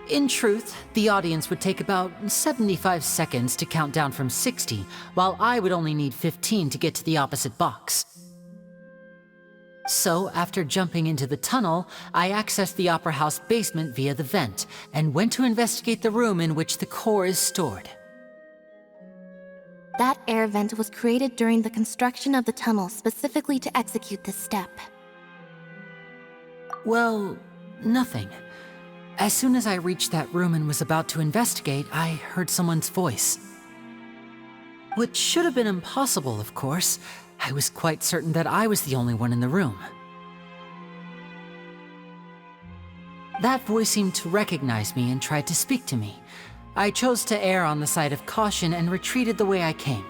In truth, the audience would take about 75 seconds to count down from 60, while I would only need 15 to get to the opposite box. So, after jumping into the tunnel, I accessed the Opera House basement via the vent, and went to investigate the room in which the core is stored. That air vent was created during the construction of the tunnel specifically to execute this step. Well, nothing. As soon as I reached that room and was about to investigate, I heard someone's voice. Which should have been impossible, of course. I was quite certain that I was the only one in the room. That voice seemed to recognize me and tried to speak to me. I chose to err on the side of caution and retreated the way I came.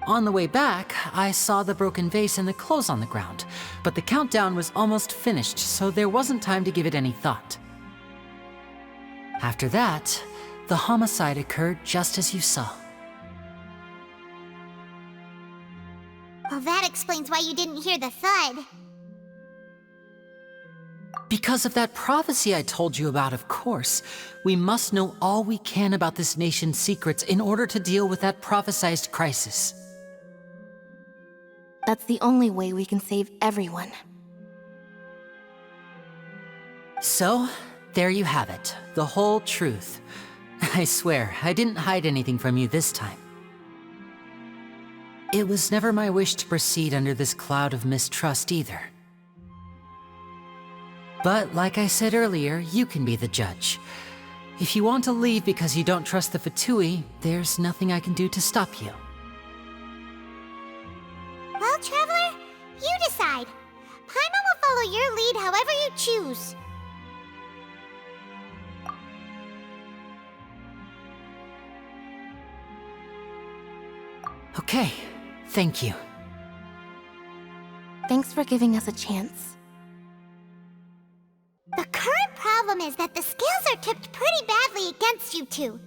On the way back, I saw the broken vase and the clothes on the ground, but the countdown was almost finished, so there wasn't time to give it any thought. After that, the homicide occurred just as you saw. Well, that explains why you didn't hear the thud. Because of that prophecy I told you about, of course. We must know all we can about this nation's secrets in order to deal with that prophesized crisis. That's the only way we can save everyone. So, there you have it. The whole truth. I swear, I didn't hide anything from you this time. It was never my wish to proceed under this cloud of mistrust either. But like I said earlier, you can be the judge. If you want to leave because you don't trust the Fatui, there's nothing I can do to stop you. Well, Traveler, you decide. Paimon will follow your lead however you choose. Okay, thank you. Thanks for giving us a chance. The current problem is that the scales are tipped pretty badly against you two.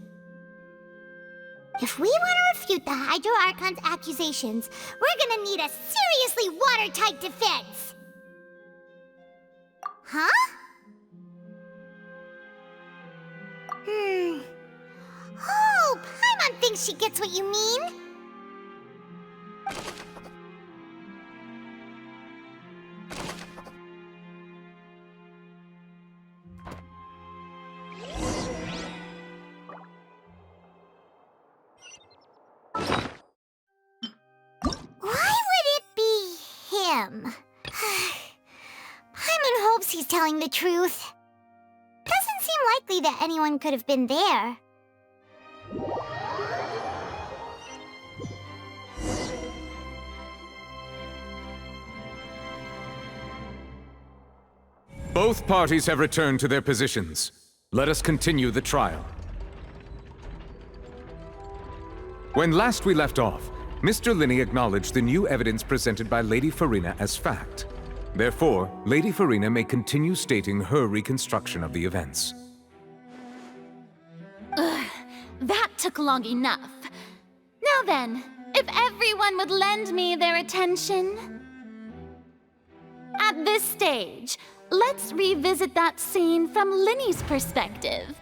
If we want to refute the Hydro Archon's accusations, we're gonna need a seriously watertight defense. Huh? Oh, Paimon thinks she gets what you mean. Paimon hopes he's telling the truth. Doesn't seem likely that anyone could have been there. Both parties have returned to their positions. Let us continue the trial. When last we left off, Mr. Linney acknowledged the new evidence presented by Lady Farina as fact. Therefore, Lady Farina may continue stating her reconstruction of the events. Ugh, that took long enough. Now then, if everyone would lend me their attention. At this stage, let's revisit that scene from Linney's perspective.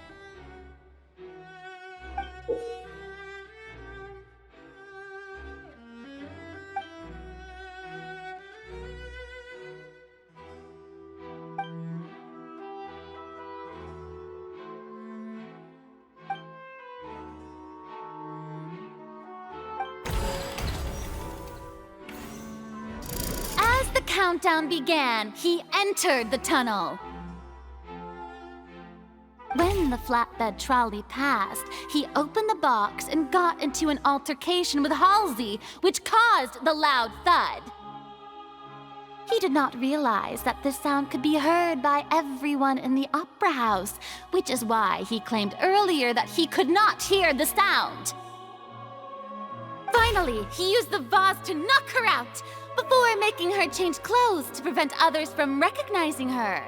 countdown began, he entered the tunnel. When the flatbed trolley passed, he opened the box and got into an altercation with Halsey, which caused the loud thud. He did not realize that this sound could be heard by everyone in the opera house, which is why he claimed earlier that he could not hear the sound. Finally, he used the vase to knock her out, before making her change clothes to prevent others from recognizing her.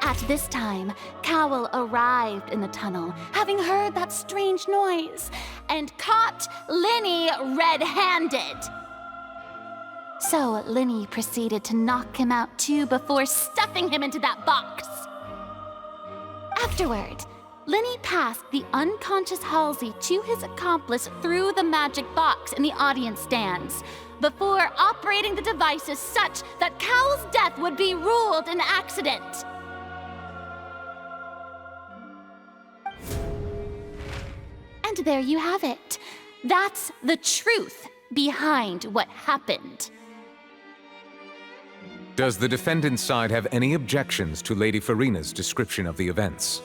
At this time, Cowell arrived in the tunnel, having heard that strange noise, and caught Linny red-handed. So Linny proceeded to knock him out too before stuffing him into that box. Afterward, Linny passed the unconscious Halsey to his accomplice through the magic box in the audience stands, before operating the devices such that Cowell's death would be ruled an accident. And there you have it. That's the truth behind what happened. Does the defendant's side have any objections to Lady Farina's description of the events?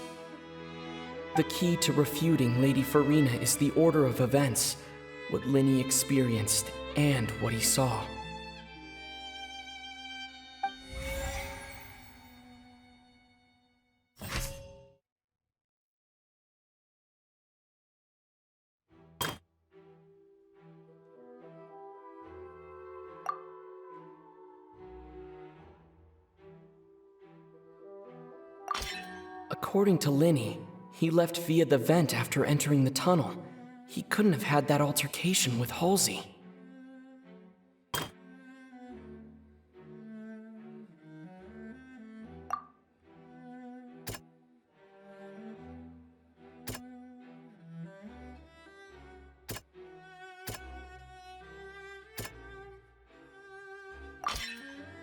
The key to refuting Lady Farina is the order of events, what Linny experienced and what he saw. According to Linny, he left via the vent after entering the tunnel. He couldn't have had that altercation with Halsey.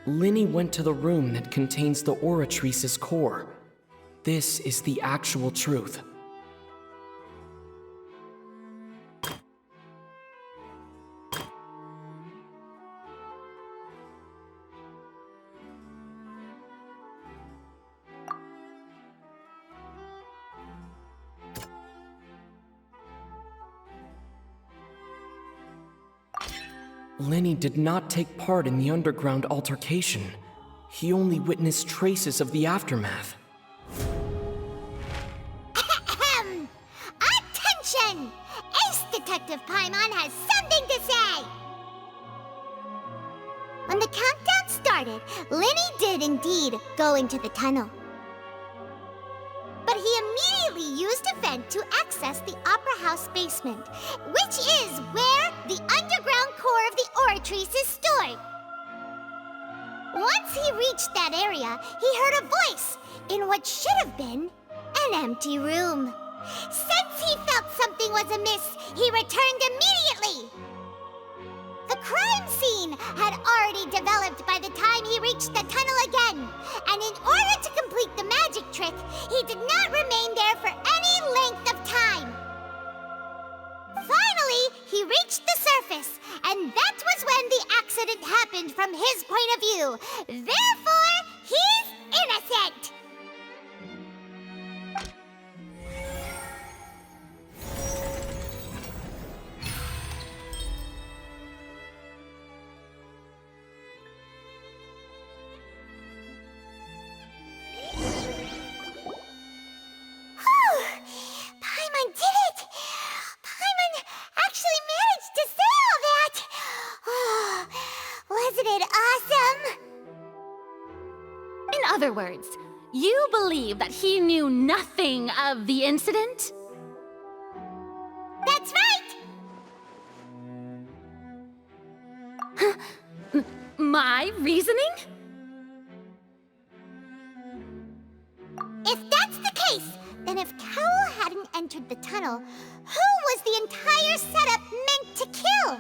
Linny went to the room that contains the Oratrice's core. This is the actual truth. Linny did not take part in the underground altercation. He only witnessed traces of the aftermath. Attention! Ace Detective Paimon has something to say! When the countdown started, Linny did indeed go into the tunnel. But he immediately used a vent to access the Opera House basement, which is where the underground core of the Oratrice is stored. Once he reached that area, he heard a voice in what should have been an empty room. Since he felt something was amiss, he returned immediately. The crime scene had already developed by the time he reached the tunnel again, and in order to complete the magic trick, he did not remain there for any length of time. Finally, he reached the surface, and that was when the accident happened from his point of view. Therefore, he's innocent! Paimon did it! Paimon actually managed to say all that! Oh, wasn't it awesome? In other words, you believe that he knew nothing of the incident? That's right! My reasoning? If that's the case, then if Cowell hadn't entered the tunnel, who was the entire setup meant to kill?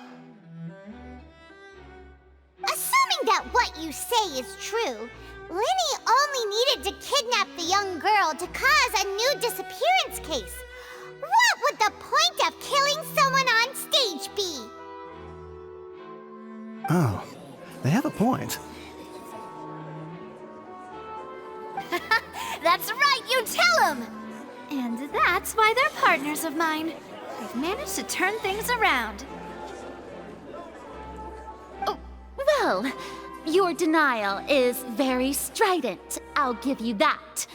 Assuming that what you say is true, Linny only needed to kidnap the young girl to cause a new disappearance case. What would the point of killing someone on stage be? Oh, They have a point. That's right, you tell them! And that's why they're partners of mine. They've managed to turn things around. Oh, well, your denial is very strident, I'll give you that.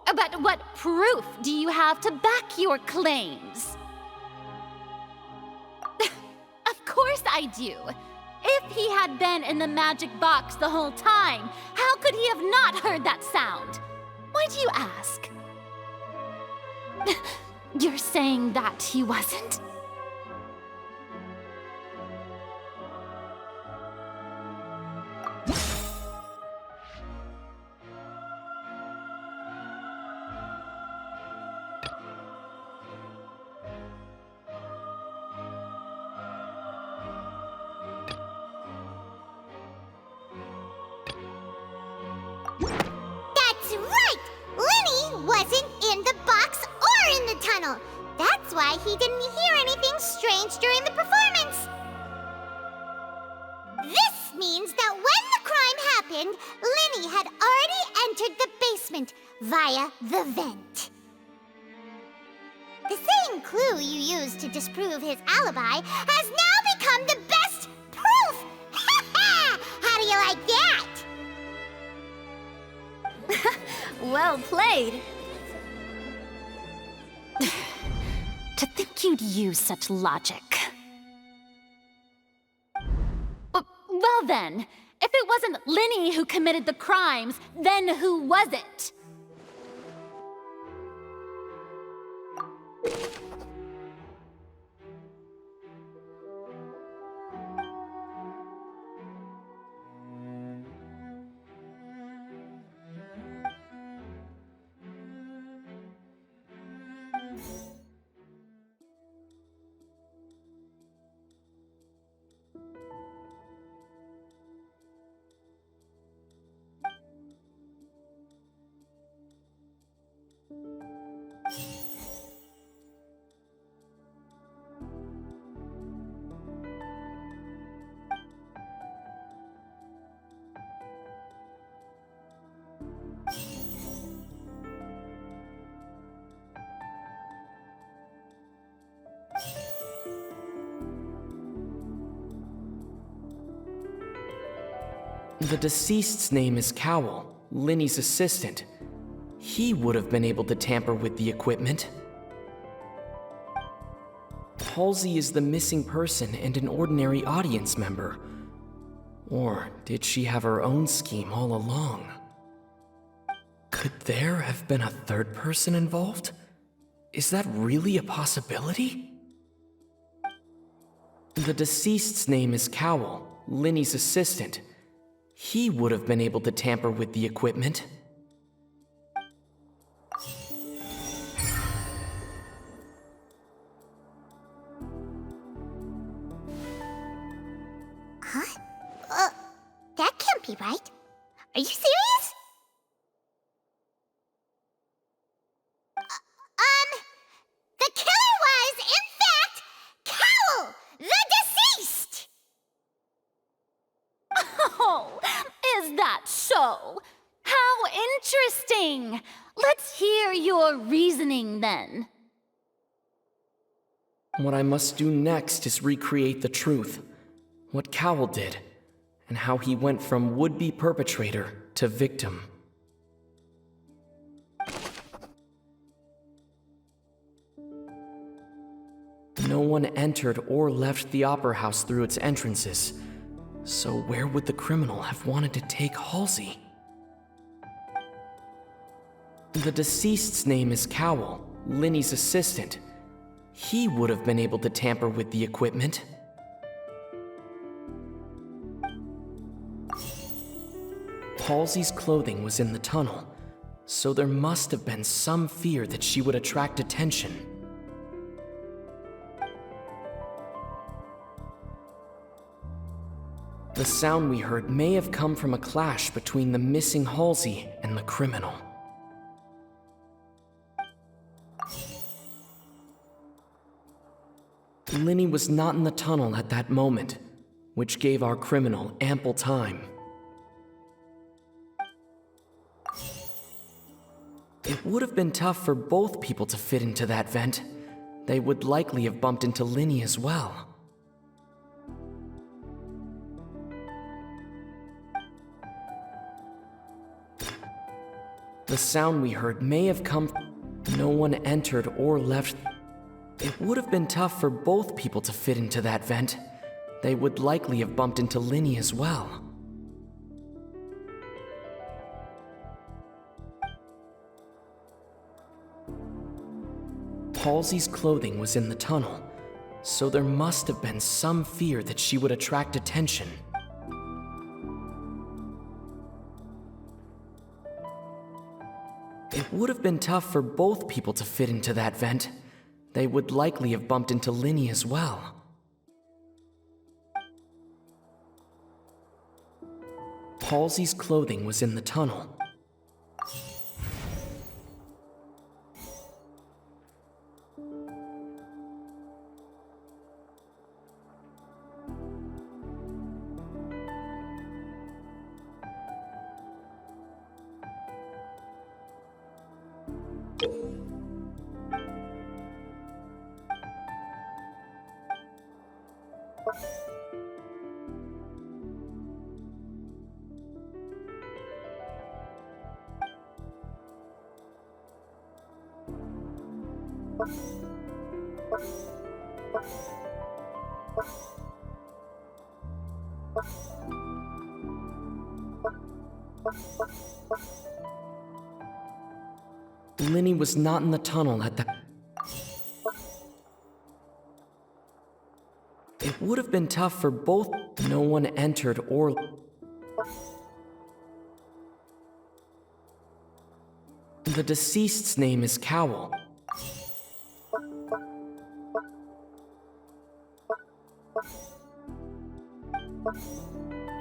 But what proof do you have to back your claims? Of course I do. If he had been in the magic box the whole time, how could he have not heard that sound? Why do you ask? You're saying that he wasn't? That's right! Linny wasn't in the box or in the tunnel. That's why he didn't hear anything strange during the performance. This means that when the crime happened, Linny had already entered the basement via the vent. The same clue you used to disprove his alibi has now become the best proof! Ha ha! How do you like that? Well played. To think you'd use such logic. Well then, if it wasn't Linny who committed the crimes, then who was it? The deceased's name is Cowell, Linny's assistant. He would have been able to tamper with the equipment. Halsey is the missing person and an ordinary audience member. Or did she have her own scheme all along? Could there have been a third person involved? Is that really a possibility? The deceased's name is Cowell, Linny's assistant. He would have been able to tamper with the equipment. Huh? That can't be right. Are you serious? The killer was, in fact, Cowell, the deceased! Oh, is that so? How interesting! Let's hear your reasoning then. What I must do next is recreate the truth. What Cowell did, and how he went from would-be perpetrator to victim. No one entered or left the Opera House through its entrances. So where would the criminal have wanted to take Halsey? The deceased's name is Cowell, Linny's assistant. He would have been able to tamper with the equipment. Halsey's clothing was in the tunnel, so there must have been some fear that she would attract attention. The sound we heard may have come from a clash between the missing Halsey and the criminal. Linny was not in the tunnel at that moment. which gave our criminal ample time. It would have been tough for both people to fit into that vent. They would likely have bumped into Linny as well. The sound we heard may have come from... No one entered or left. It would have been tough for both people to fit into that vent. They would likely have bumped into Linny as well. Halsey's clothing was in the tunnel, so there must have been some fear that she would attract attention. It would have been tough for both people to fit into that vent. They would likely have bumped into Linny as well. Halsey's clothing was in the tunnel. Linny was not in the tunnel at that... It would have been tough for both... No one entered or... The deceased's name is Cowell.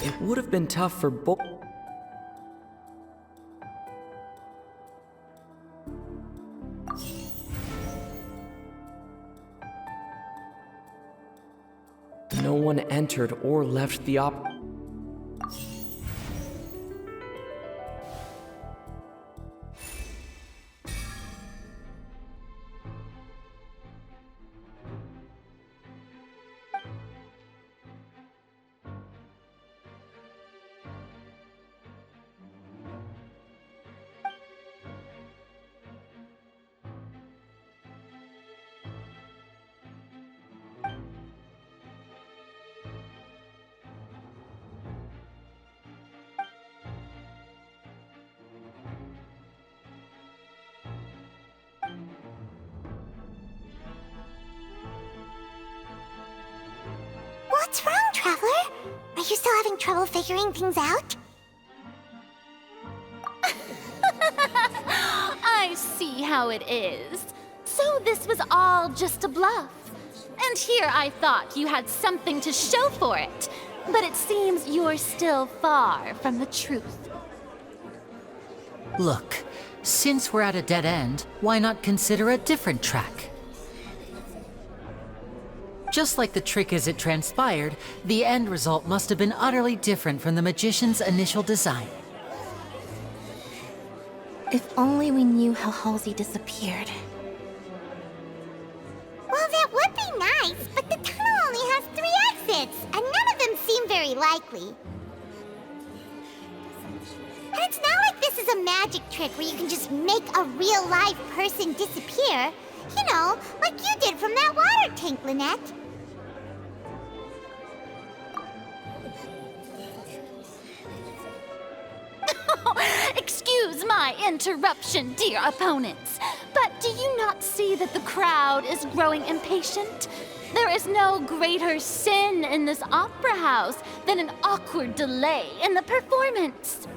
It would have been tough for both... No one entered or left the What's wrong, Traveler? Are you still having trouble figuring things out? I see how it is. So this was all just a bluff. And here I thought you had something to show for it. But it seems you're still far from the truth. Look, since we're at a dead end, why not consider a different track? Just like the trick as it transpired, the end result must have been utterly different from the magician's initial design. If only we knew how Halsey disappeared. Well, that would be nice, but the tunnel only has 3 exits, and none of them seem very likely. And it's not like this is a magic trick where you can just make a real-life person disappear. You know, like you did from that water tank, Lynette. Excuse my interruption, dear opponents, but do you not see that the crowd is growing impatient? There is no greater sin in this opera house than an awkward delay in the performance.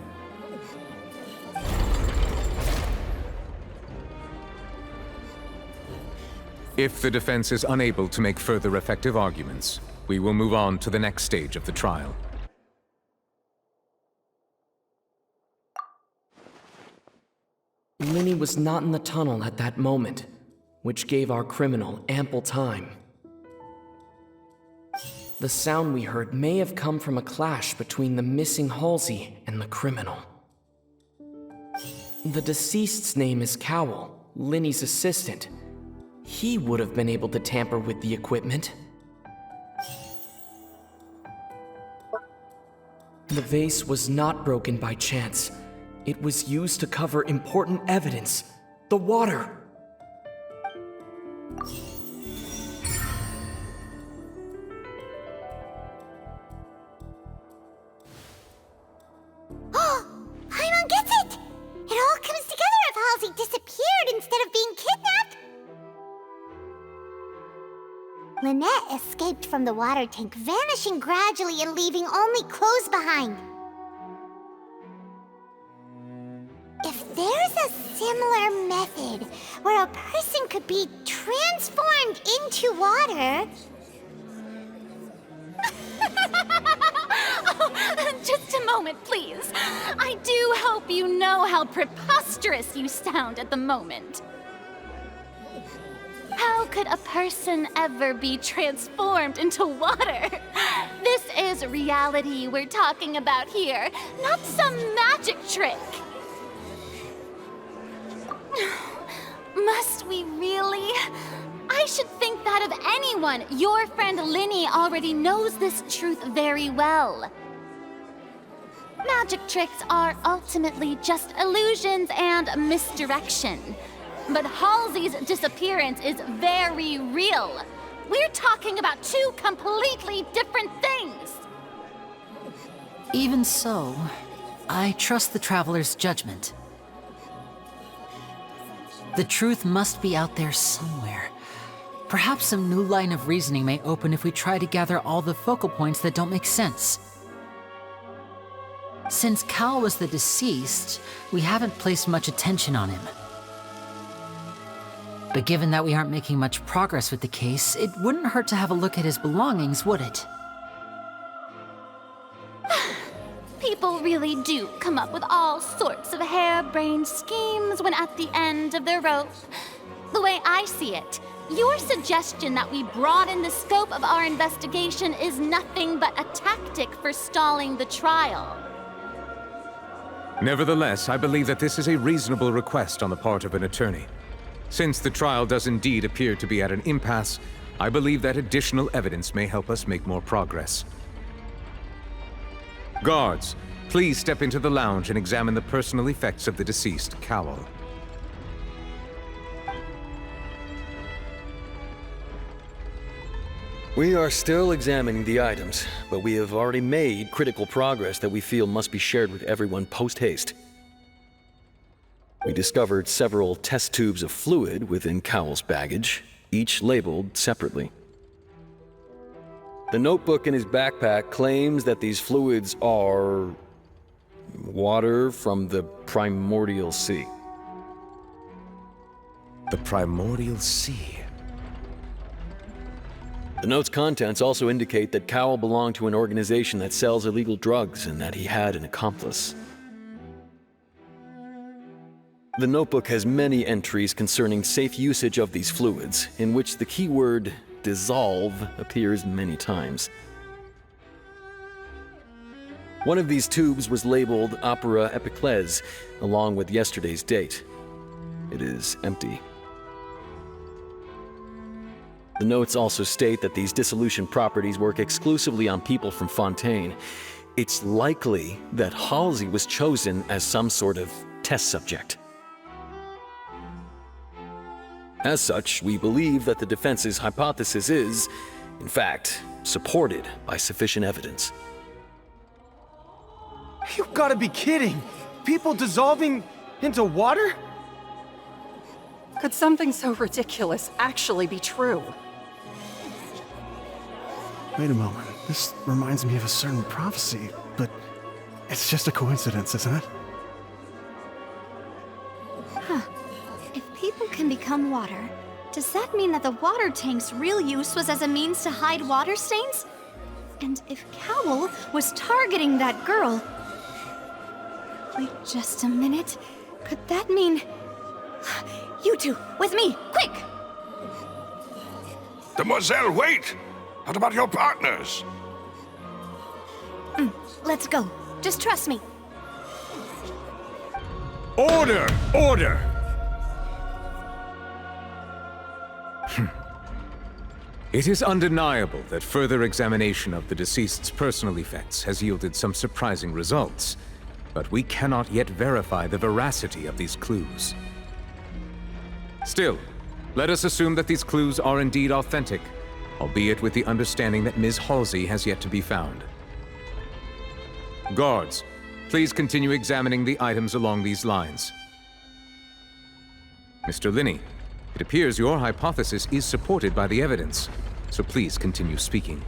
If the defense is unable to make further effective arguments, we will move on to the next stage of the trial. Linny was not in the tunnel at that moment, which gave our criminal ample time. The sound we heard may have come from a clash between the missing Halsey and the criminal. The deceased's name is Cowell, Linny's assistant. He would have been able to tamper with the equipment. The vase was not broken by chance. It was used to cover important evidence. The water. Oh, Paimon gets it! It all comes together if Halsey disappeared instead of being kidnapped. Lynette escaped from the water tank, vanishing gradually and leaving only clothes behind. If there's a similar method where a person could be transformed into water... Oh, just a moment, please. I do hope you know how preposterous you sound at the moment. How could a person ever be transformed into water? This is reality we're talking about here, not some magic trick. Must we really? I should think that of anyone. Your friend Linny already knows this truth very well. Magic tricks are ultimately just illusions and misdirection. But Halsey's disappearance is very real. We're talking about two completely different things. Even so, I trust the Traveler's judgment. The truth must be out there somewhere. Perhaps some new line of reasoning may open if we try to gather all the focal points that don't make sense. Since Cal was the deceased, we haven't placed much attention on him. But given that we aren't making much progress with the case, it wouldn't hurt to have a look at his belongings, would it? People really do come up with all sorts of harebrained schemes when at the end of their rope. The way I see it, your suggestion that we broaden the scope of our investigation is nothing but a tactic for stalling the trial. Nevertheless, I believe that this is a reasonable request on the part of an attorney. Since the trial does indeed appear to be at an impasse, I believe that additional evidence may help us make more progress. Guards, please step into the lounge and examine the personal effects of the deceased, Cowell. We are still examining the items, but we have already made critical progress that we feel must be shared with everyone post-haste. We discovered several test tubes of fluid within Cowell's baggage, each labeled separately. The notebook in his backpack claims that these fluids are water from the primordial sea. The primordial sea? The note's contents also indicate that Cowell belonged to an organization that sells illegal drugs and that he had an accomplice. The notebook has many entries concerning safe usage of these fluids, in which the keyword dissolve appears many times. One of these tubes was labeled Opera Epiclese, along with yesterday's date. It is empty. The notes also state that these dissolution properties work exclusively on people from Fontaine. It's likely that Halsey was chosen as some sort of test subject. As such, we believe that the defense's hypothesis is, in fact, supported by sufficient evidence. You've got to be kidding! People dissolving into water? Could something so ridiculous actually be true? Wait a moment. This reminds me of a certain prophecy, but it's just a coincidence, isn't it? Huh. If people can become water, does that mean that the water tank's real use was as a means to hide water stains? And if Cowell was targeting that girl... Wait just a minute. Could that mean... You two, with me, quick! Demoiselle, wait! What about your partners? Let's go. Just trust me. Order! Order! It is undeniable that further examination of the deceased's personal effects has yielded some surprising results, but we cannot yet verify the veracity of these clues. Still, let us assume that these clues are indeed authentic, albeit with the understanding that Ms. Halsey has yet to be found. Guards, please continue examining the items along these lines. Mr. Linney, it appears your hypothesis is supported by the evidence, so please continue speaking.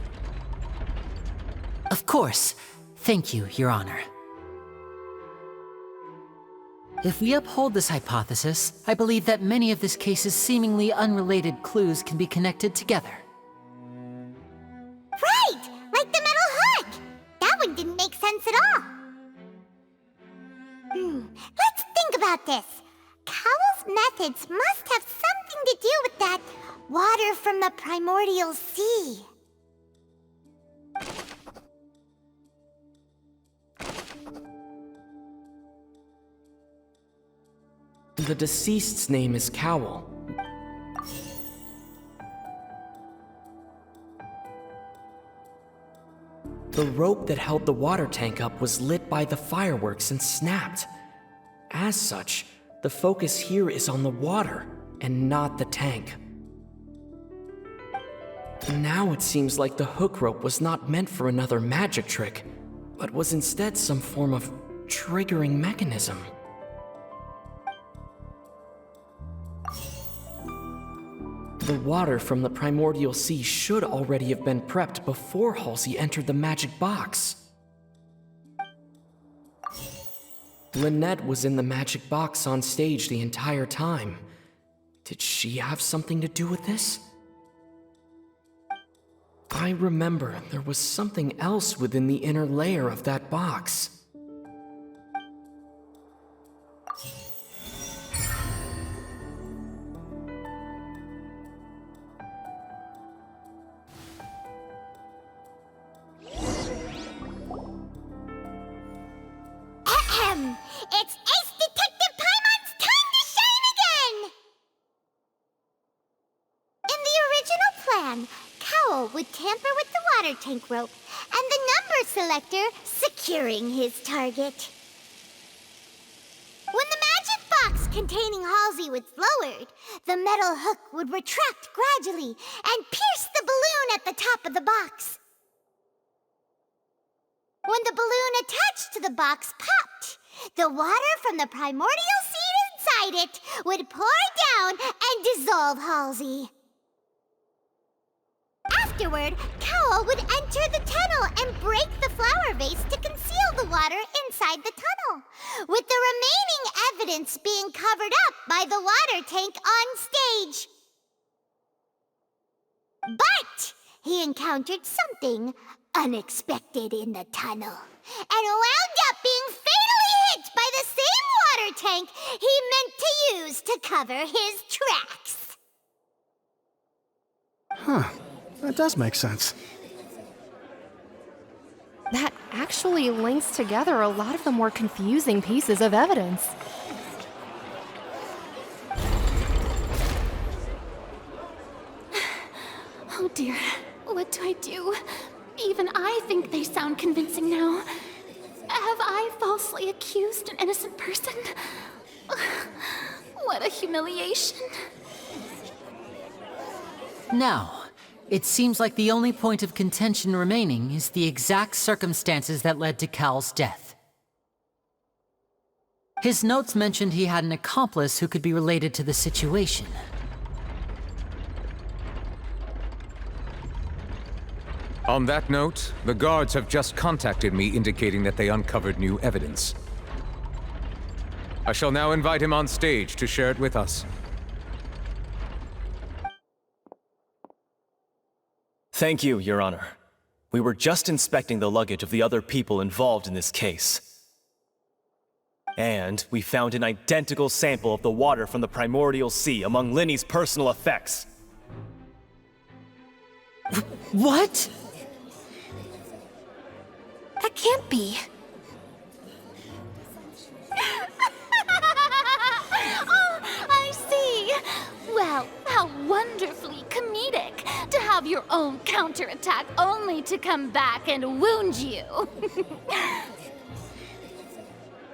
Of course. Thank you, Your Honor. If we uphold this hypothesis, I believe that many of this case's seemingly unrelated clues can be connected together. Right! Like the metal hook! That one didn't make sense at all. Let's think about this. Cowell's methods must have something to do with that water from the primordial sea. The deceased's name is Cowell. The rope that held the water tank up was lit by the fireworks and snapped. As such, the focus here is on the water and not the tank. Now it seems like the hook rope was not meant for another magic trick, but was instead some form of triggering mechanism. The water from the primordial sea should already have been prepped before Halsey entered the magic box. Lynette was in the magic box on stage the entire time. Did she have something to do with this? I remember there was something else within the inner layer of that box. It's Ace Detective Paimon's time to shine again! In the original plan, Cowell would tamper with the water tank rope and the number selector securing his target. When the magic box containing Halsey was lowered, the metal hook would retract gradually and pierce the balloon at the top of the box. When the balloon attached to the box popped, the water from the primordial seed inside it would pour down and dissolve Halsey. Afterward, Cowell would enter the tunnel and break the flower vase to conceal the water inside the tunnel, with the remaining evidence being covered up by the water tank on stage. But he encountered something unexpected in the tunnel, and wound up being fatally hit by the same water tank he meant to use to cover his tracks. Huh. That does make sense. That actually links together a lot of the more confusing pieces of evidence. Oh dear, what do I do? Even I think they sound convincing now. Have I falsely accused an innocent person? What a humiliation. Now, it seems like the only point of contention remaining is the exact circumstances that led to Cal's death. His notes mentioned he had an accomplice who could be related to the situation. On that note, the guards have just contacted me indicating that they uncovered new evidence. I shall now invite him on stage to share it with us. Thank you, Your Honor. We were just inspecting the luggage of the other people involved in this case. And we found an identical sample of the water from the primordial sea among Linny's personal effects. What? That can't be. Oh, I see. Well, how wonderfully comedic to have your own counterattack only to come back and wound you.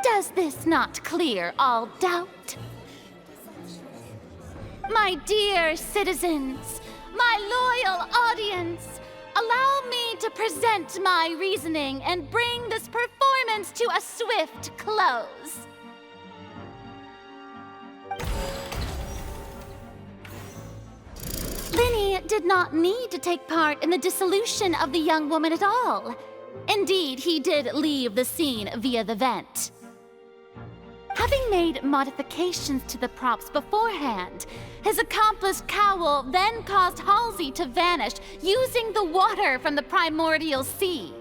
Does this not clear all doubt? My dear citizens, my loyal audience, allow me to present my reasoning and bring this performance to a swift close. Linny did not need to take part in the dissolution of the young woman at all. Indeed, he did leave the scene via the vent. Having made modifications to the props beforehand, his accomplice Cowl then caused Halsey to vanish using the water from the primordial sea.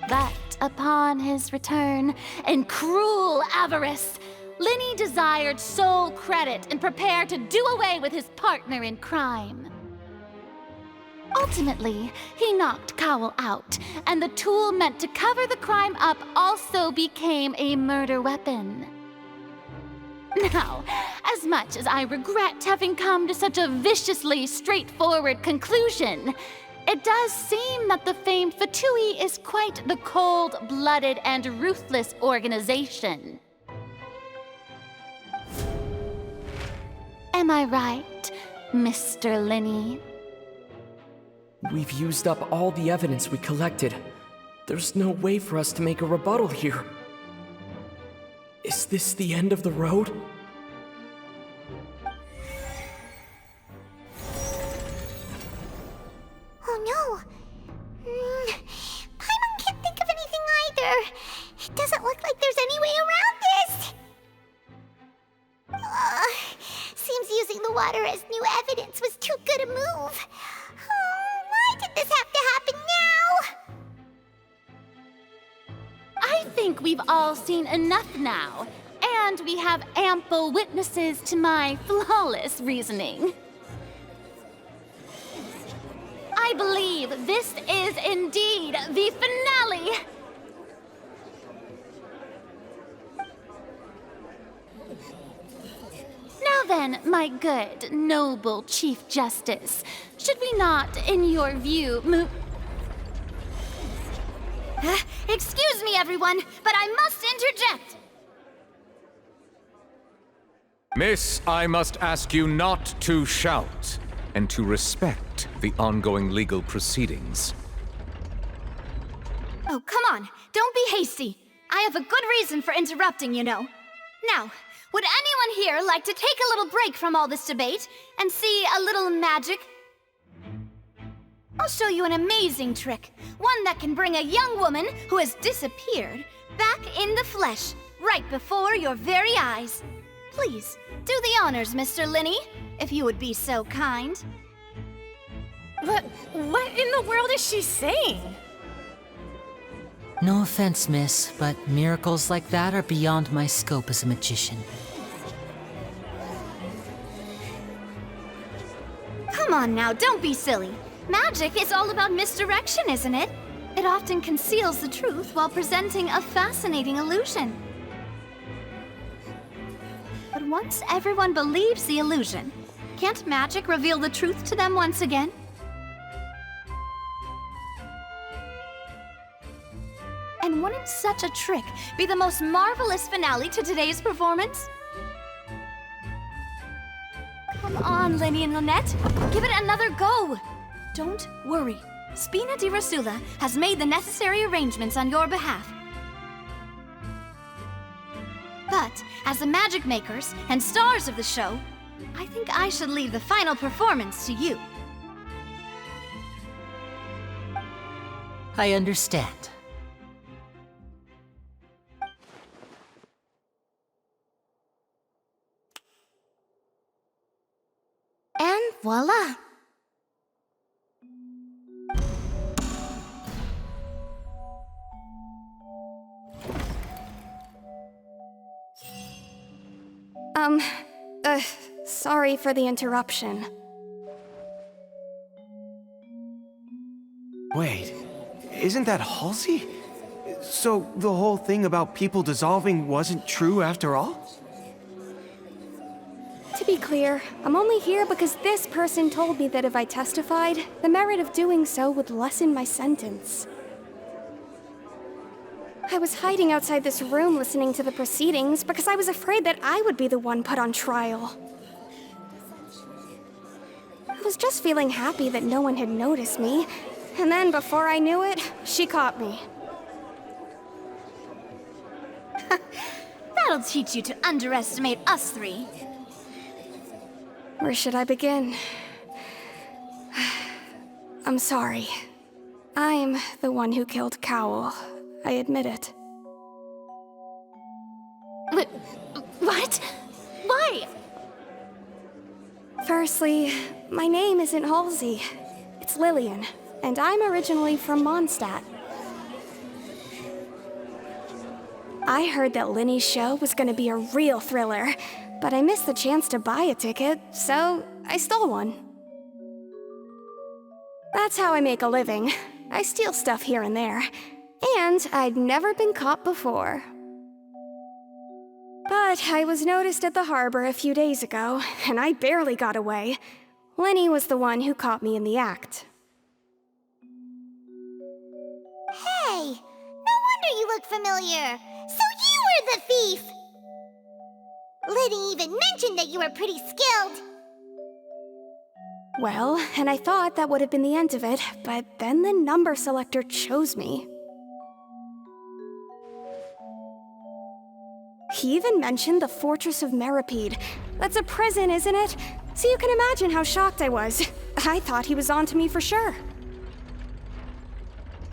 But upon his return, in cruel avarice, Linny desired sole credit and prepared to do away with his partner in crime. Ultimately, he knocked Cowl out, and the tool meant to cover the crime up also became a murder weapon. Now, as much as I regret having come to such a viciously straightforward conclusion, it does seem that the famed Fatui is quite the cold-blooded and ruthless organization. Am I right, Mr. Linny? We've used up all the evidence we collected. There's no way for us to make a rebuttal here. Is this the end of the road? Oh no! Paimon can't think of anything either. It doesn't look like there's any way around this. Seems using the water as new evidence was too good a move. Why did this have to happen now? I think we've all seen enough now, and we have ample witnesses to my flawless reasoning. I believe this is indeed the finale. Now then, my good, noble Chief Justice, should we not, in your view, move... Excuse me, everyone, but I must interject. Miss, I must ask you not to shout, and to respect the ongoing legal proceedings. Oh, come on. Don't be hasty. I have a good reason for interrupting, you know. Now, would anyone here like to take a little break from all this debate and see a little magic? I'll show you an amazing trick. One that can bring a young woman who has disappeared back in the flesh, right before your very eyes. Please, do the honors, Mr. Linny, if you would be so kind. What in the world is she saying? No offense, miss, but miracles like that are beyond my scope as a magician. Come on now, don't be silly. Magic is all about misdirection, isn't it? It often conceals the truth while presenting a fascinating illusion. But once everyone believes the illusion, can't magic reveal the truth to them once again? And wouldn't such a trick be the most marvelous finale to today's performance? Come on, Linny and Lynette. Give it another go. Don't worry. Spina di Rasula has made the necessary arrangements on your behalf. But, as the magic makers and stars of the show, I think I should leave the final performance to you. I understand. And voila! Sorry for the interruption. Wait, isn't that Halsey? So the whole thing about people dissolving wasn't true after all? To be clear, I'm only here because this person told me that if I testified, the merit of doing so would lessen my sentence. I was hiding outside this room listening to the proceedings because I was afraid that I would be the one put on trial. I was just feeling happy that no one had noticed me, and then before I knew it, she caught me. That'll teach you to underestimate us three. Where should I begin? I'm sorry. I'm the one who killed Cowell. I admit it. What? Why? Firstly, my name isn't Halsey. It's Lillian, and I'm originally from Mondstadt. I heard that Linny's show was gonna be a real thriller, but I missed the chance to buy a ticket, so I stole one. That's how I make a living. I steal stuff here and there, and I'd never been caught before. But I was noticed at the harbor a few days ago, and I barely got away. Linny was the one who caught me in the act. Hey, no wonder you look familiar. So you were the thief! Liddy even mentioned that you were pretty skilled. Well, and I thought that would have been the end of it, but then the number selector chose me. He even mentioned the Fortress of Meripede. That's a prison, isn't it? So you can imagine how shocked I was. I thought he was onto me for sure.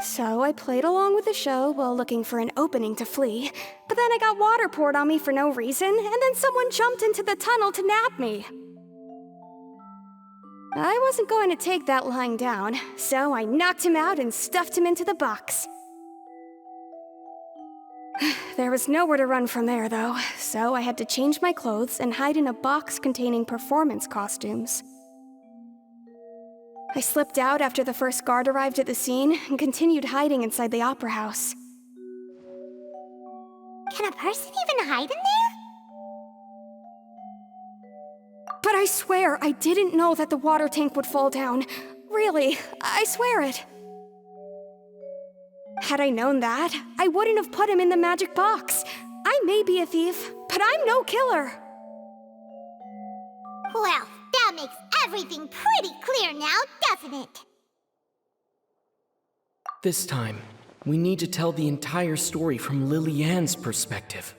So I played along with the show while looking for an opening to flee, but then I got water poured on me for no reason, and then someone jumped into the tunnel to nab me. I wasn't going to take that lying down, so I knocked him out and stuffed him into the box. There was nowhere to run from there, though, so I had to change my clothes and hide in a box containing performance costumes. I slipped out after the first guard arrived at the scene and continued hiding inside the opera house. Can a person even hide in there? But I swear I didn't know that the water tank would fall down. Really, I swear it. Had I known that, I wouldn't have put him in the magic box. I may be a thief, but I'm no killer. Well, that makes everything pretty clear now, doesn't it? This time, we need to tell the entire story from Lily-Ann's perspective.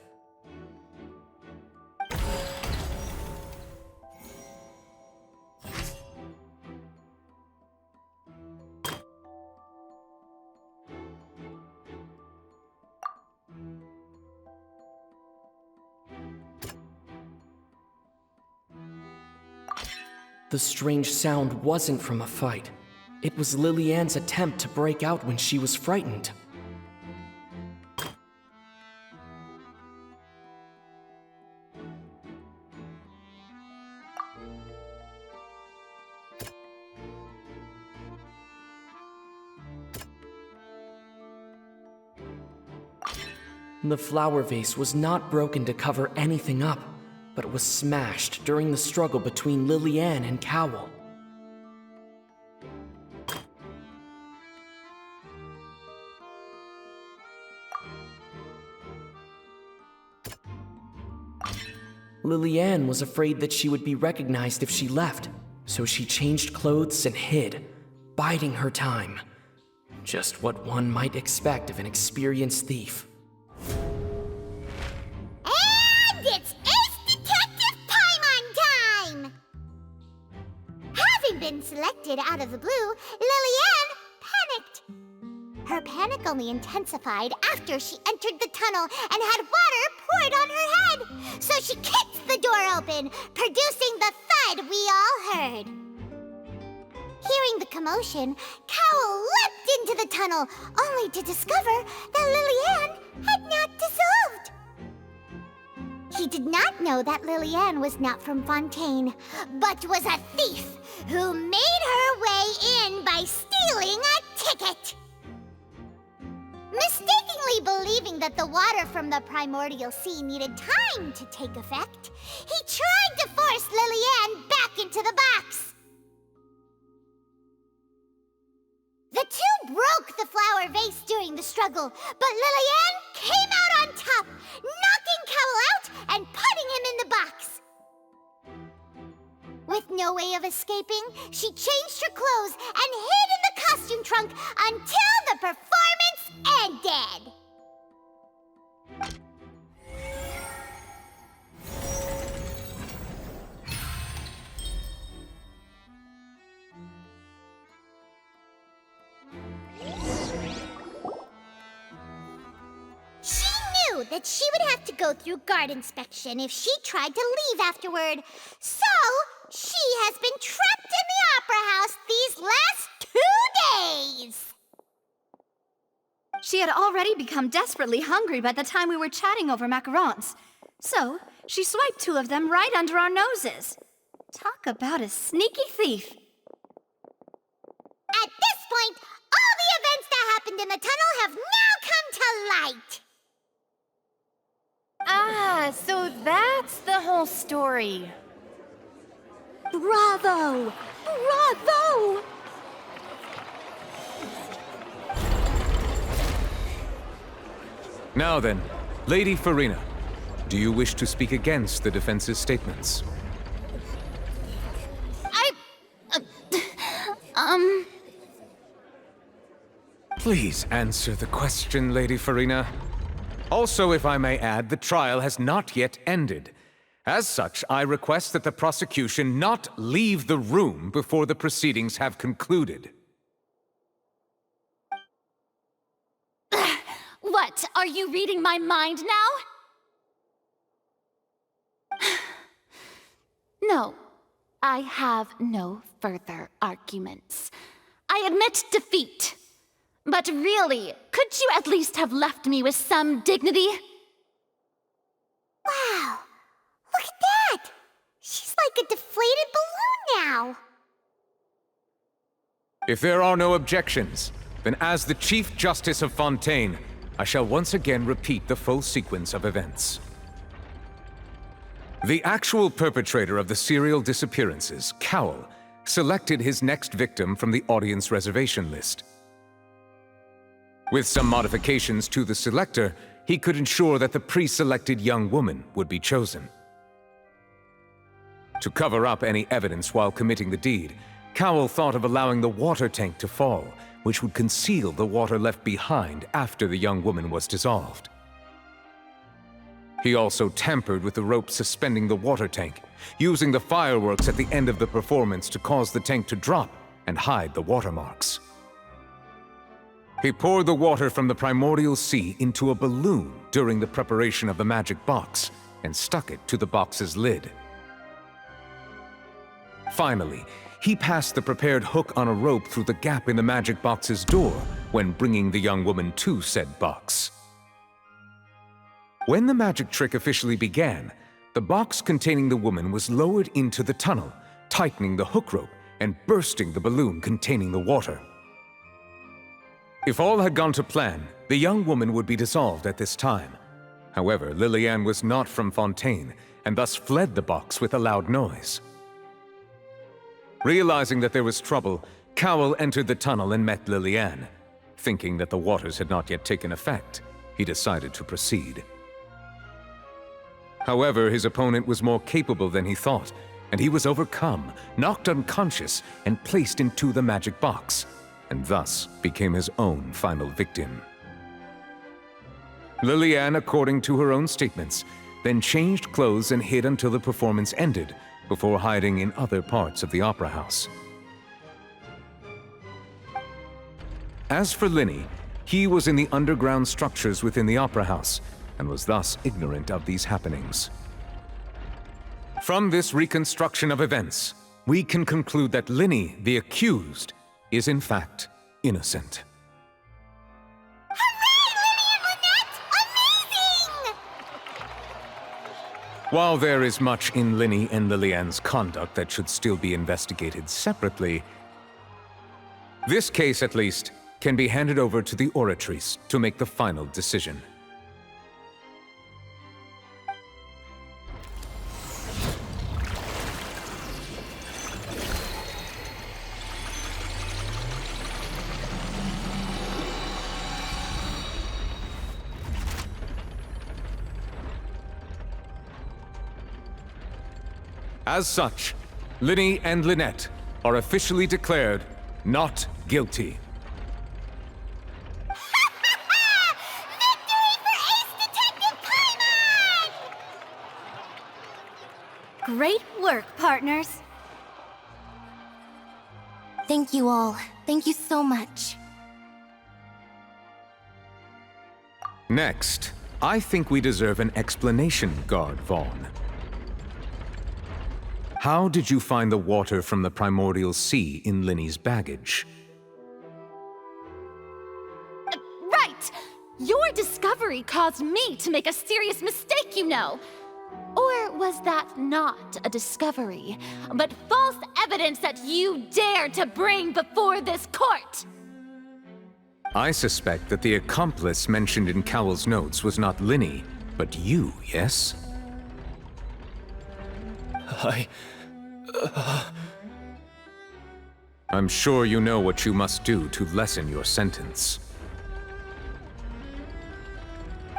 The strange sound wasn't from a fight. It was Lily-Ann's attempt to break out when she was frightened. The flower vase was not broken to cover anything up, but was smashed during the struggle between Lily-Ann and Cowell. Lily-Ann was afraid that she would be recognized if she left, so she changed clothes and hid, biding her time. Just what one might expect of an experienced thief. And it's Ace Detective Paimon time! Having been selected out of the blue, Lily-Ann panicked. Her panic only intensified after she entered the tunnel and had water poured on her head. So she kicked the door open, producing the thud we all heard. Hearing the commotion, Cowell leapt into the tunnel, only to discover that Lily-Ann had not dissolved. He did not know that Lillian was not from Fontaine, but was a thief who made her way in by stealing a ticket. Mistakenly believing that the water from the primordial sea needed time to take effect, he tried to force Lillian back into the box. The two broke the flower vase during the struggle, but Lillian came out on top, knocking Cowell out and putting him in the box. With no way of escaping, she changed her clothes and hid in the costume trunk until the performance ended. She knew that she would have to go through guard inspection if she tried to leave afterward, so she has been trapped in the Opera House these last 2 days. She had already become desperately hungry by the time we were chatting over macarons. So, she swiped 2 of them right under our noses. Talk about a sneaky thief. At this point, all the events that happened in the tunnel have now come to light. Ah, so that's the whole story. Bravo! Bravo! Now then, Lady Farina, do you wish to speak against the defense's statements? Please answer the question, Lady Farina. Also, if I may add, the trial has not yet ended. As such, I request that the prosecution not leave the room before the proceedings have concluded. What? Are you reading my mind now? No, I have no further arguments. I admit defeat. But really, could you at least have left me with some dignity? Wow, look at that! She's like a deflated balloon now. If there are no objections, then as the Chief Justice of Fontaine, I shall once again repeat the full sequence of events. The actual perpetrator of the serial disappearances, Cowell, selected his next victim from the audience reservation list. With some modifications to the selector, he could ensure that the pre-selected young woman would be chosen. To cover up any evidence while committing the deed, Cowell thought of allowing the water tank to fall, which would conceal the water left behind after the young woman was dissolved. He also tampered with the rope suspending the water tank, using the fireworks at the end of the performance to cause the tank to drop and hide the watermarks. He poured the water from the primordial sea into a balloon during the preparation of the magic box and stuck it to the box's lid. Finally, he passed the prepared hook on a rope through the gap in the magic box's door when bringing the young woman to said box. When the magic trick officially began, the box containing the woman was lowered into the tunnel, tightening the hook rope and bursting the balloon containing the water. If all had gone to plan, the young woman would be dissolved at this time. However, Lillian was not from Fontaine, and thus fled the box with a loud noise. Realizing that there was trouble, Cowell entered the tunnel and met Lillian. Thinking that the waters had not yet taken effect, he decided to proceed. However, his opponent was more capable than he thought, and he was overcome, knocked unconscious, and placed into the magic box, and thus became his own final victim. Lillian, according to her own statements, then changed clothes and hid until the performance ended, before hiding in other parts of the opera house. As for Linny, he was in the underground structures within the opera house, and was thus ignorant of these happenings. From this reconstruction of events, we can conclude that Linny, the accused, is in fact innocent. Hooray, Linny and Lynette! Amazing! While there is much in Linny and Lillian's conduct that should still be investigated separately, this case, at least, can be handed over to the Oratrice to make the final decision. As such, Linny and Lynette are officially declared not guilty. Great work, partners. Thank you all. Thank you so much. Next, I think we deserve an explanation, Guard Vaughn. How did you find the water from the primordial sea in Linny's baggage? Right! Your discovery caused me to make a serious mistake, you know. Or was that not a discovery, but false evidence that you dared to bring before this court? I suspect that the accomplice mentioned in Cowell's notes was not Linny, but you, yes? I'm sure you know what you must do to lessen your sentence.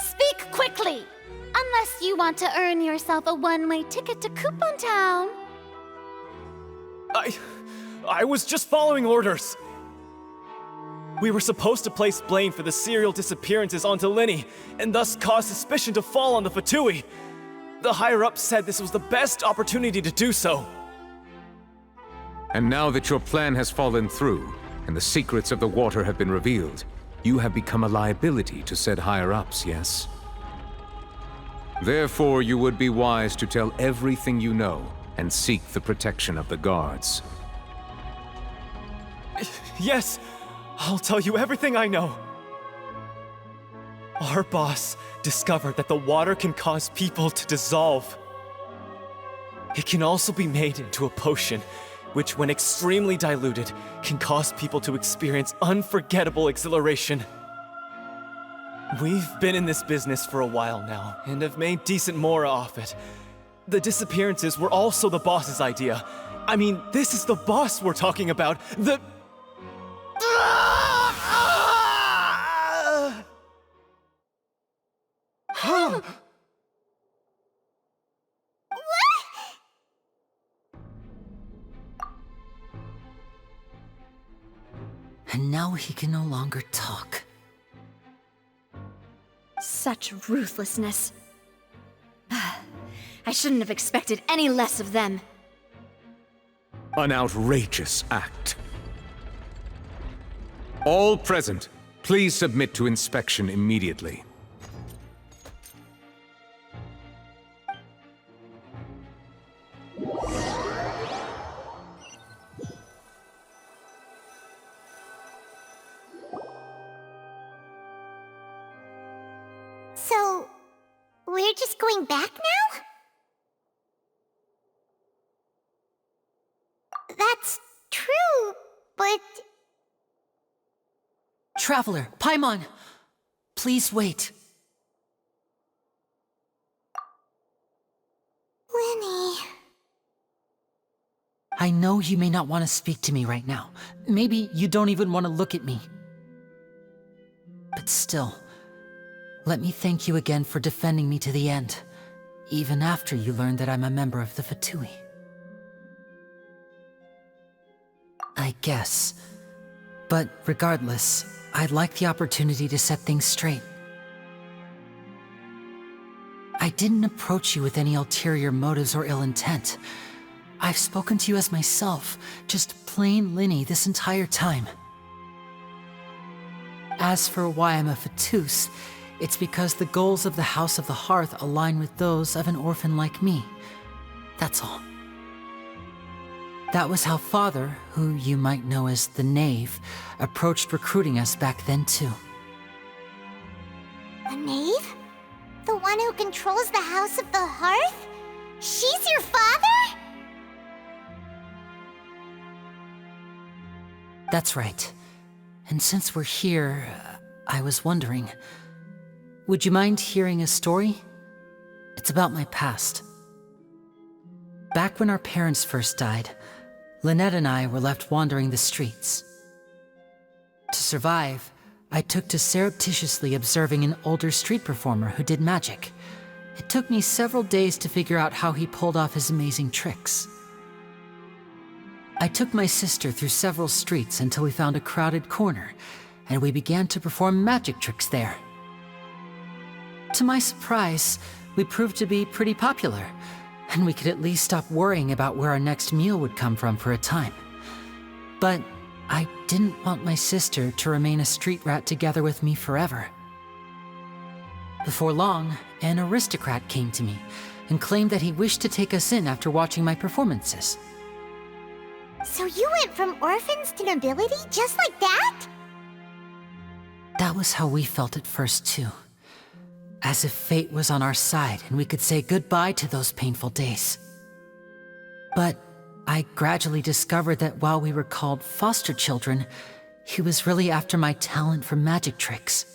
Speak quickly! Unless you want to earn yourself a one-way ticket to Coupon Town. I was just following orders. We were supposed to place blame for the serial disappearances onto Linny, and thus cause suspicion to fall on the Fatui. The higher-ups said this was the best opportunity to do so. And now that your plan has fallen through, and the secrets of the water have been revealed, you have become a liability to said higher-ups, yes? Therefore, you would be wise to tell everything you know, and seek the protection of the guards. Yes, I'll tell you everything I know. Our boss discovered that the water can cause people to dissolve. It can also be made into a potion, which, when extremely diluted, can cause people to experience unforgettable exhilaration. We've been in this business for a while now, and have made decent mora off it. The disappearances were also the boss's idea. I mean, this is the boss we're talking about. The... And now he can no longer talk. Such ruthlessness. I shouldn't have expected any less of them. An outrageous act. All present, please submit to inspection immediately. So, we're just going back now? That's true, but... Traveler, Paimon! Please wait. Linny... I know you may not want to speak to me right now. Maybe you don't even want to look at me. But still, let me thank you again for defending me to the end, even after you learned that I'm a member of the Fatui. I guess. But regardless, I'd like the opportunity to set things straight. I didn't approach you with any ulterior motives or ill intent. I've spoken to you as myself, just plain Linny this entire time. As for why I'm a Fatus, it's because the goals of the House of the Hearth align with those of an orphan like me. That's all. That was how Father, who you might know as the Knave, approached recruiting us back then too. The Knave? The one who controls the House of the Hearth? She's your father? That's right. And since we're here, I was wondering, would you mind hearing a story? It's about my past. Back when our parents first died, Lynette and I were left wandering the streets. To survive, I took to surreptitiously observing an older street performer who did magic. It took me several days to figure out how he pulled off his amazing tricks. I took my sister through several streets until we found a crowded corner, and we began to perform magic tricks there. To my surprise, we proved to be pretty popular, and we could at least stop worrying about where our next meal would come from for a time. But I didn't want my sister to remain a street rat together with me forever. Before long, an aristocrat came to me and claimed that he wished to take us in after watching my performances. So you went from orphans to nobility just like that? That was how we felt at first, too. As if fate was on our side and we could say goodbye to those painful days. But I gradually discovered that while we were called foster children, he was really after my talent for magic tricks.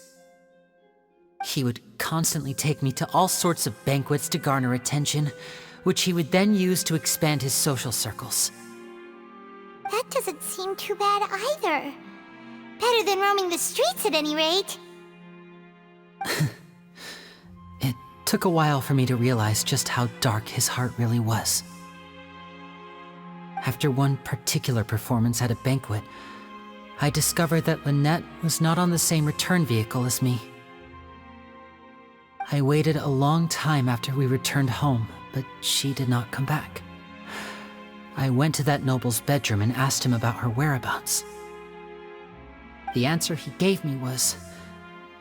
He would constantly take me to all sorts of banquets to garner attention, which he would then use to expand his social circles. That doesn't seem too bad either. Better than roaming the streets at any rate. It took a while for me to realize just how dark his heart really was. After one particular performance at a banquet, I discovered that Lynette was not on the same return vehicle as me. I waited a long time after we returned home, but she did not come back. I went to that noble's bedroom and asked him about her whereabouts. The answer he gave me was,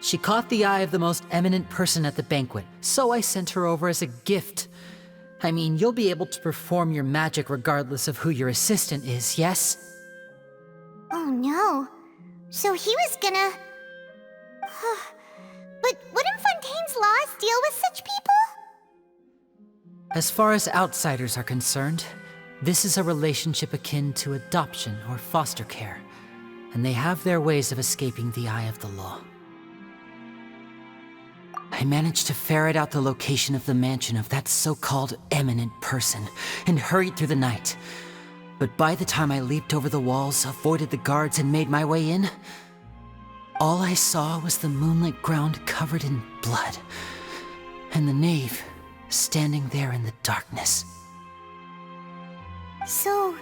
she caught the eye of the most eminent person at the banquet, so I sent her over as a gift. I mean, you'll be able to perform your magic regardless of who your assistant is, yes? Oh no. So he was gonna... But wouldn't Fontaine's laws deal with such people? As far as outsiders are concerned, this is a relationship akin to adoption or foster care, and they have their ways of escaping the eye of the law. I managed to ferret out the location of the mansion of that so-called eminent person and hurried through the night. But by the time I leaped over the walls, avoided the guards, and made my way in, all I saw was the moonlit ground covered in blood, and the knave standing there in the darkness. So,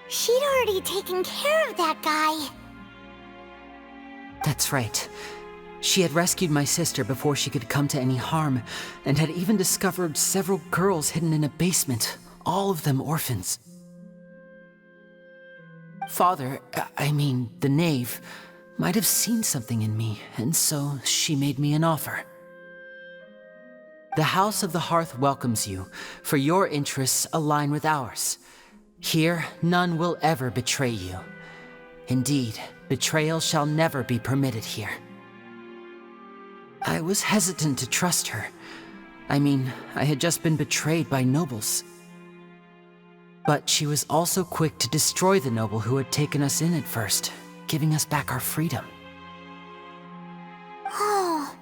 she'd already taken care of that guy. That's right. She had rescued my sister before she could come to any harm, and had even discovered several girls hidden in a basement, all of them orphans. Father, the knave, might have seen something in me, and so she made me an offer. The House of the Hearth welcomes you, for your interests align with ours. Here, none will ever betray you. Indeed, betrayal shall never be permitted here. I was hesitant to trust her. I had just been betrayed by nobles. But she was also quick to destroy the noble who had taken us in at first, giving us back our freedom. Oh,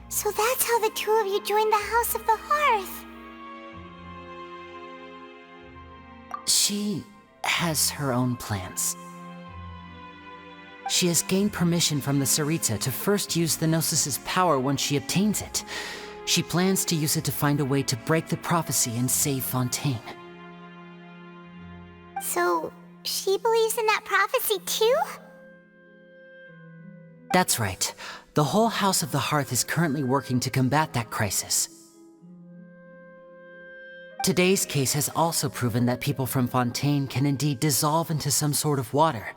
so that's how the two of you joined the House of the Hearth. She has her own plans. She has gained permission from the Tsaritsa to first use the Gnosis' power once she obtains it. She plans to use it to find a way to break the prophecy and save Fontaine. So, she believes in that prophecy too? That's right. The whole House of the Hearth is currently working to combat that crisis. Today's case has also proven that people from Fontaine can indeed dissolve into some sort of water,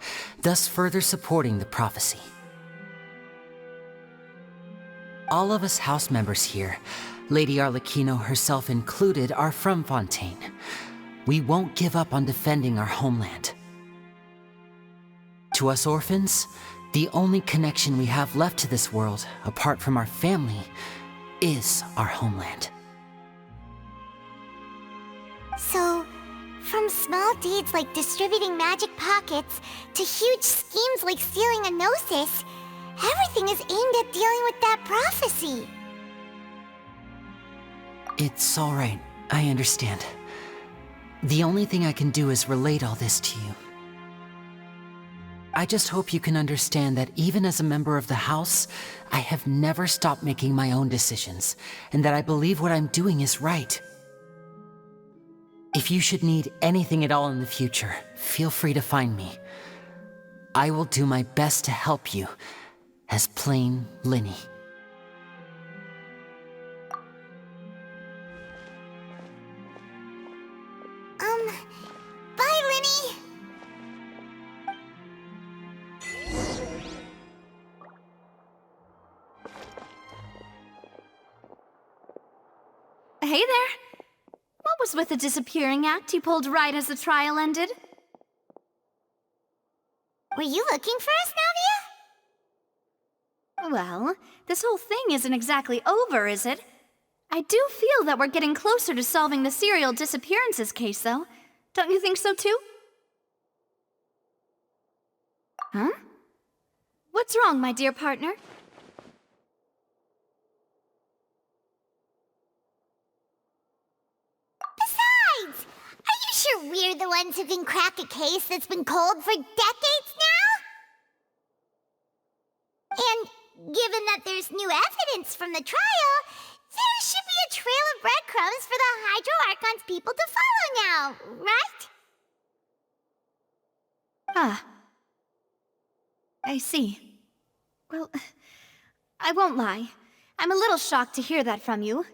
thus further supporting the prophecy. All of us house members here, Lady Arlecchino herself included, are from Fontaine. We won't give up on defending our homeland. To us orphans, the only connection we have left to this world, apart from our family, is our homeland. So, from small deeds like distributing magic pockets to huge schemes like stealing a Gnosis, everything is aimed at dealing with that prophecy. It's all right. I understand. The only thing I can do is relate all this to you. I just hope you can understand that even as a member of the House, I have never stopped making my own decisions, and that I believe what I'm doing is right. If you should need anything at all in the future, feel free to find me. I will do my best to help you, as plain Linny. Bye, Linny! Hey there! What was with the disappearing act you pulled right as the trial ended? Were you looking for us, Navia? Well, this whole thing isn't exactly over, is it? I do feel that we're getting closer to solving the serial disappearances case, though. Don't you think so, too? Huh? What's wrong, my dear partner? Besides, are you sure we're the ones who can crack a case that's been cold for decades now? And given that there's new evidence from the trial, there should be a trail of breadcrumbs for the Hydro Archon's people to follow now, right? Ah. I see. Well, I won't lie. I'm a little shocked to hear that from you.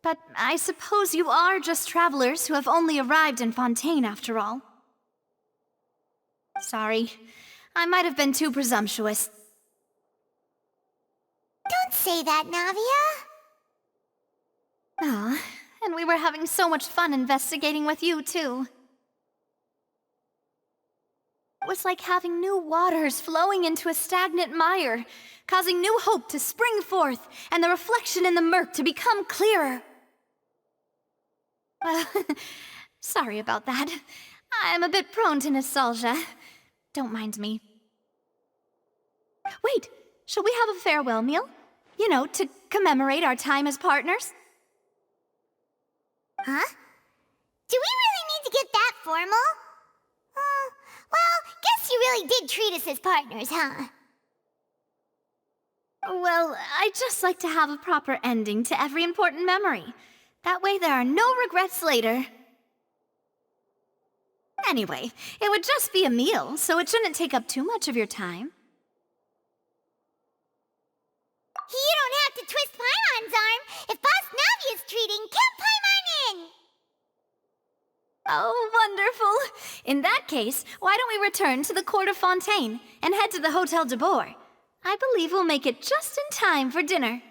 But I suppose you are just travelers who have only arrived in Fontaine after all. Sorry. I might have been too presumptuous. Don't say that, Navia. Ah, and we were having so much fun investigating with you, too. It was like having new waters flowing into a stagnant mire, causing new hope to spring forth, and the reflection in the murk to become clearer. Sorry about that. I'm a bit prone to nostalgia. Don't mind me. Wait, shall we have a farewell meal? You know, to commemorate our time as partners? Huh? Do we really need to get that formal? Well, guess you really did treat us as partners, huh? Well, I'd just like to have a proper ending to every important memory. That way there are no regrets later. Anyway, it would just be a meal, so it shouldn't take up too much of your time. You don't have to twist Paimon's arm. If Boss Navia's treating, count Paimon in! Oh, wonderful. In that case, why don't we return to the Court of Fontaine and head to the Hotel de Boer? I believe we'll make it just in time for dinner.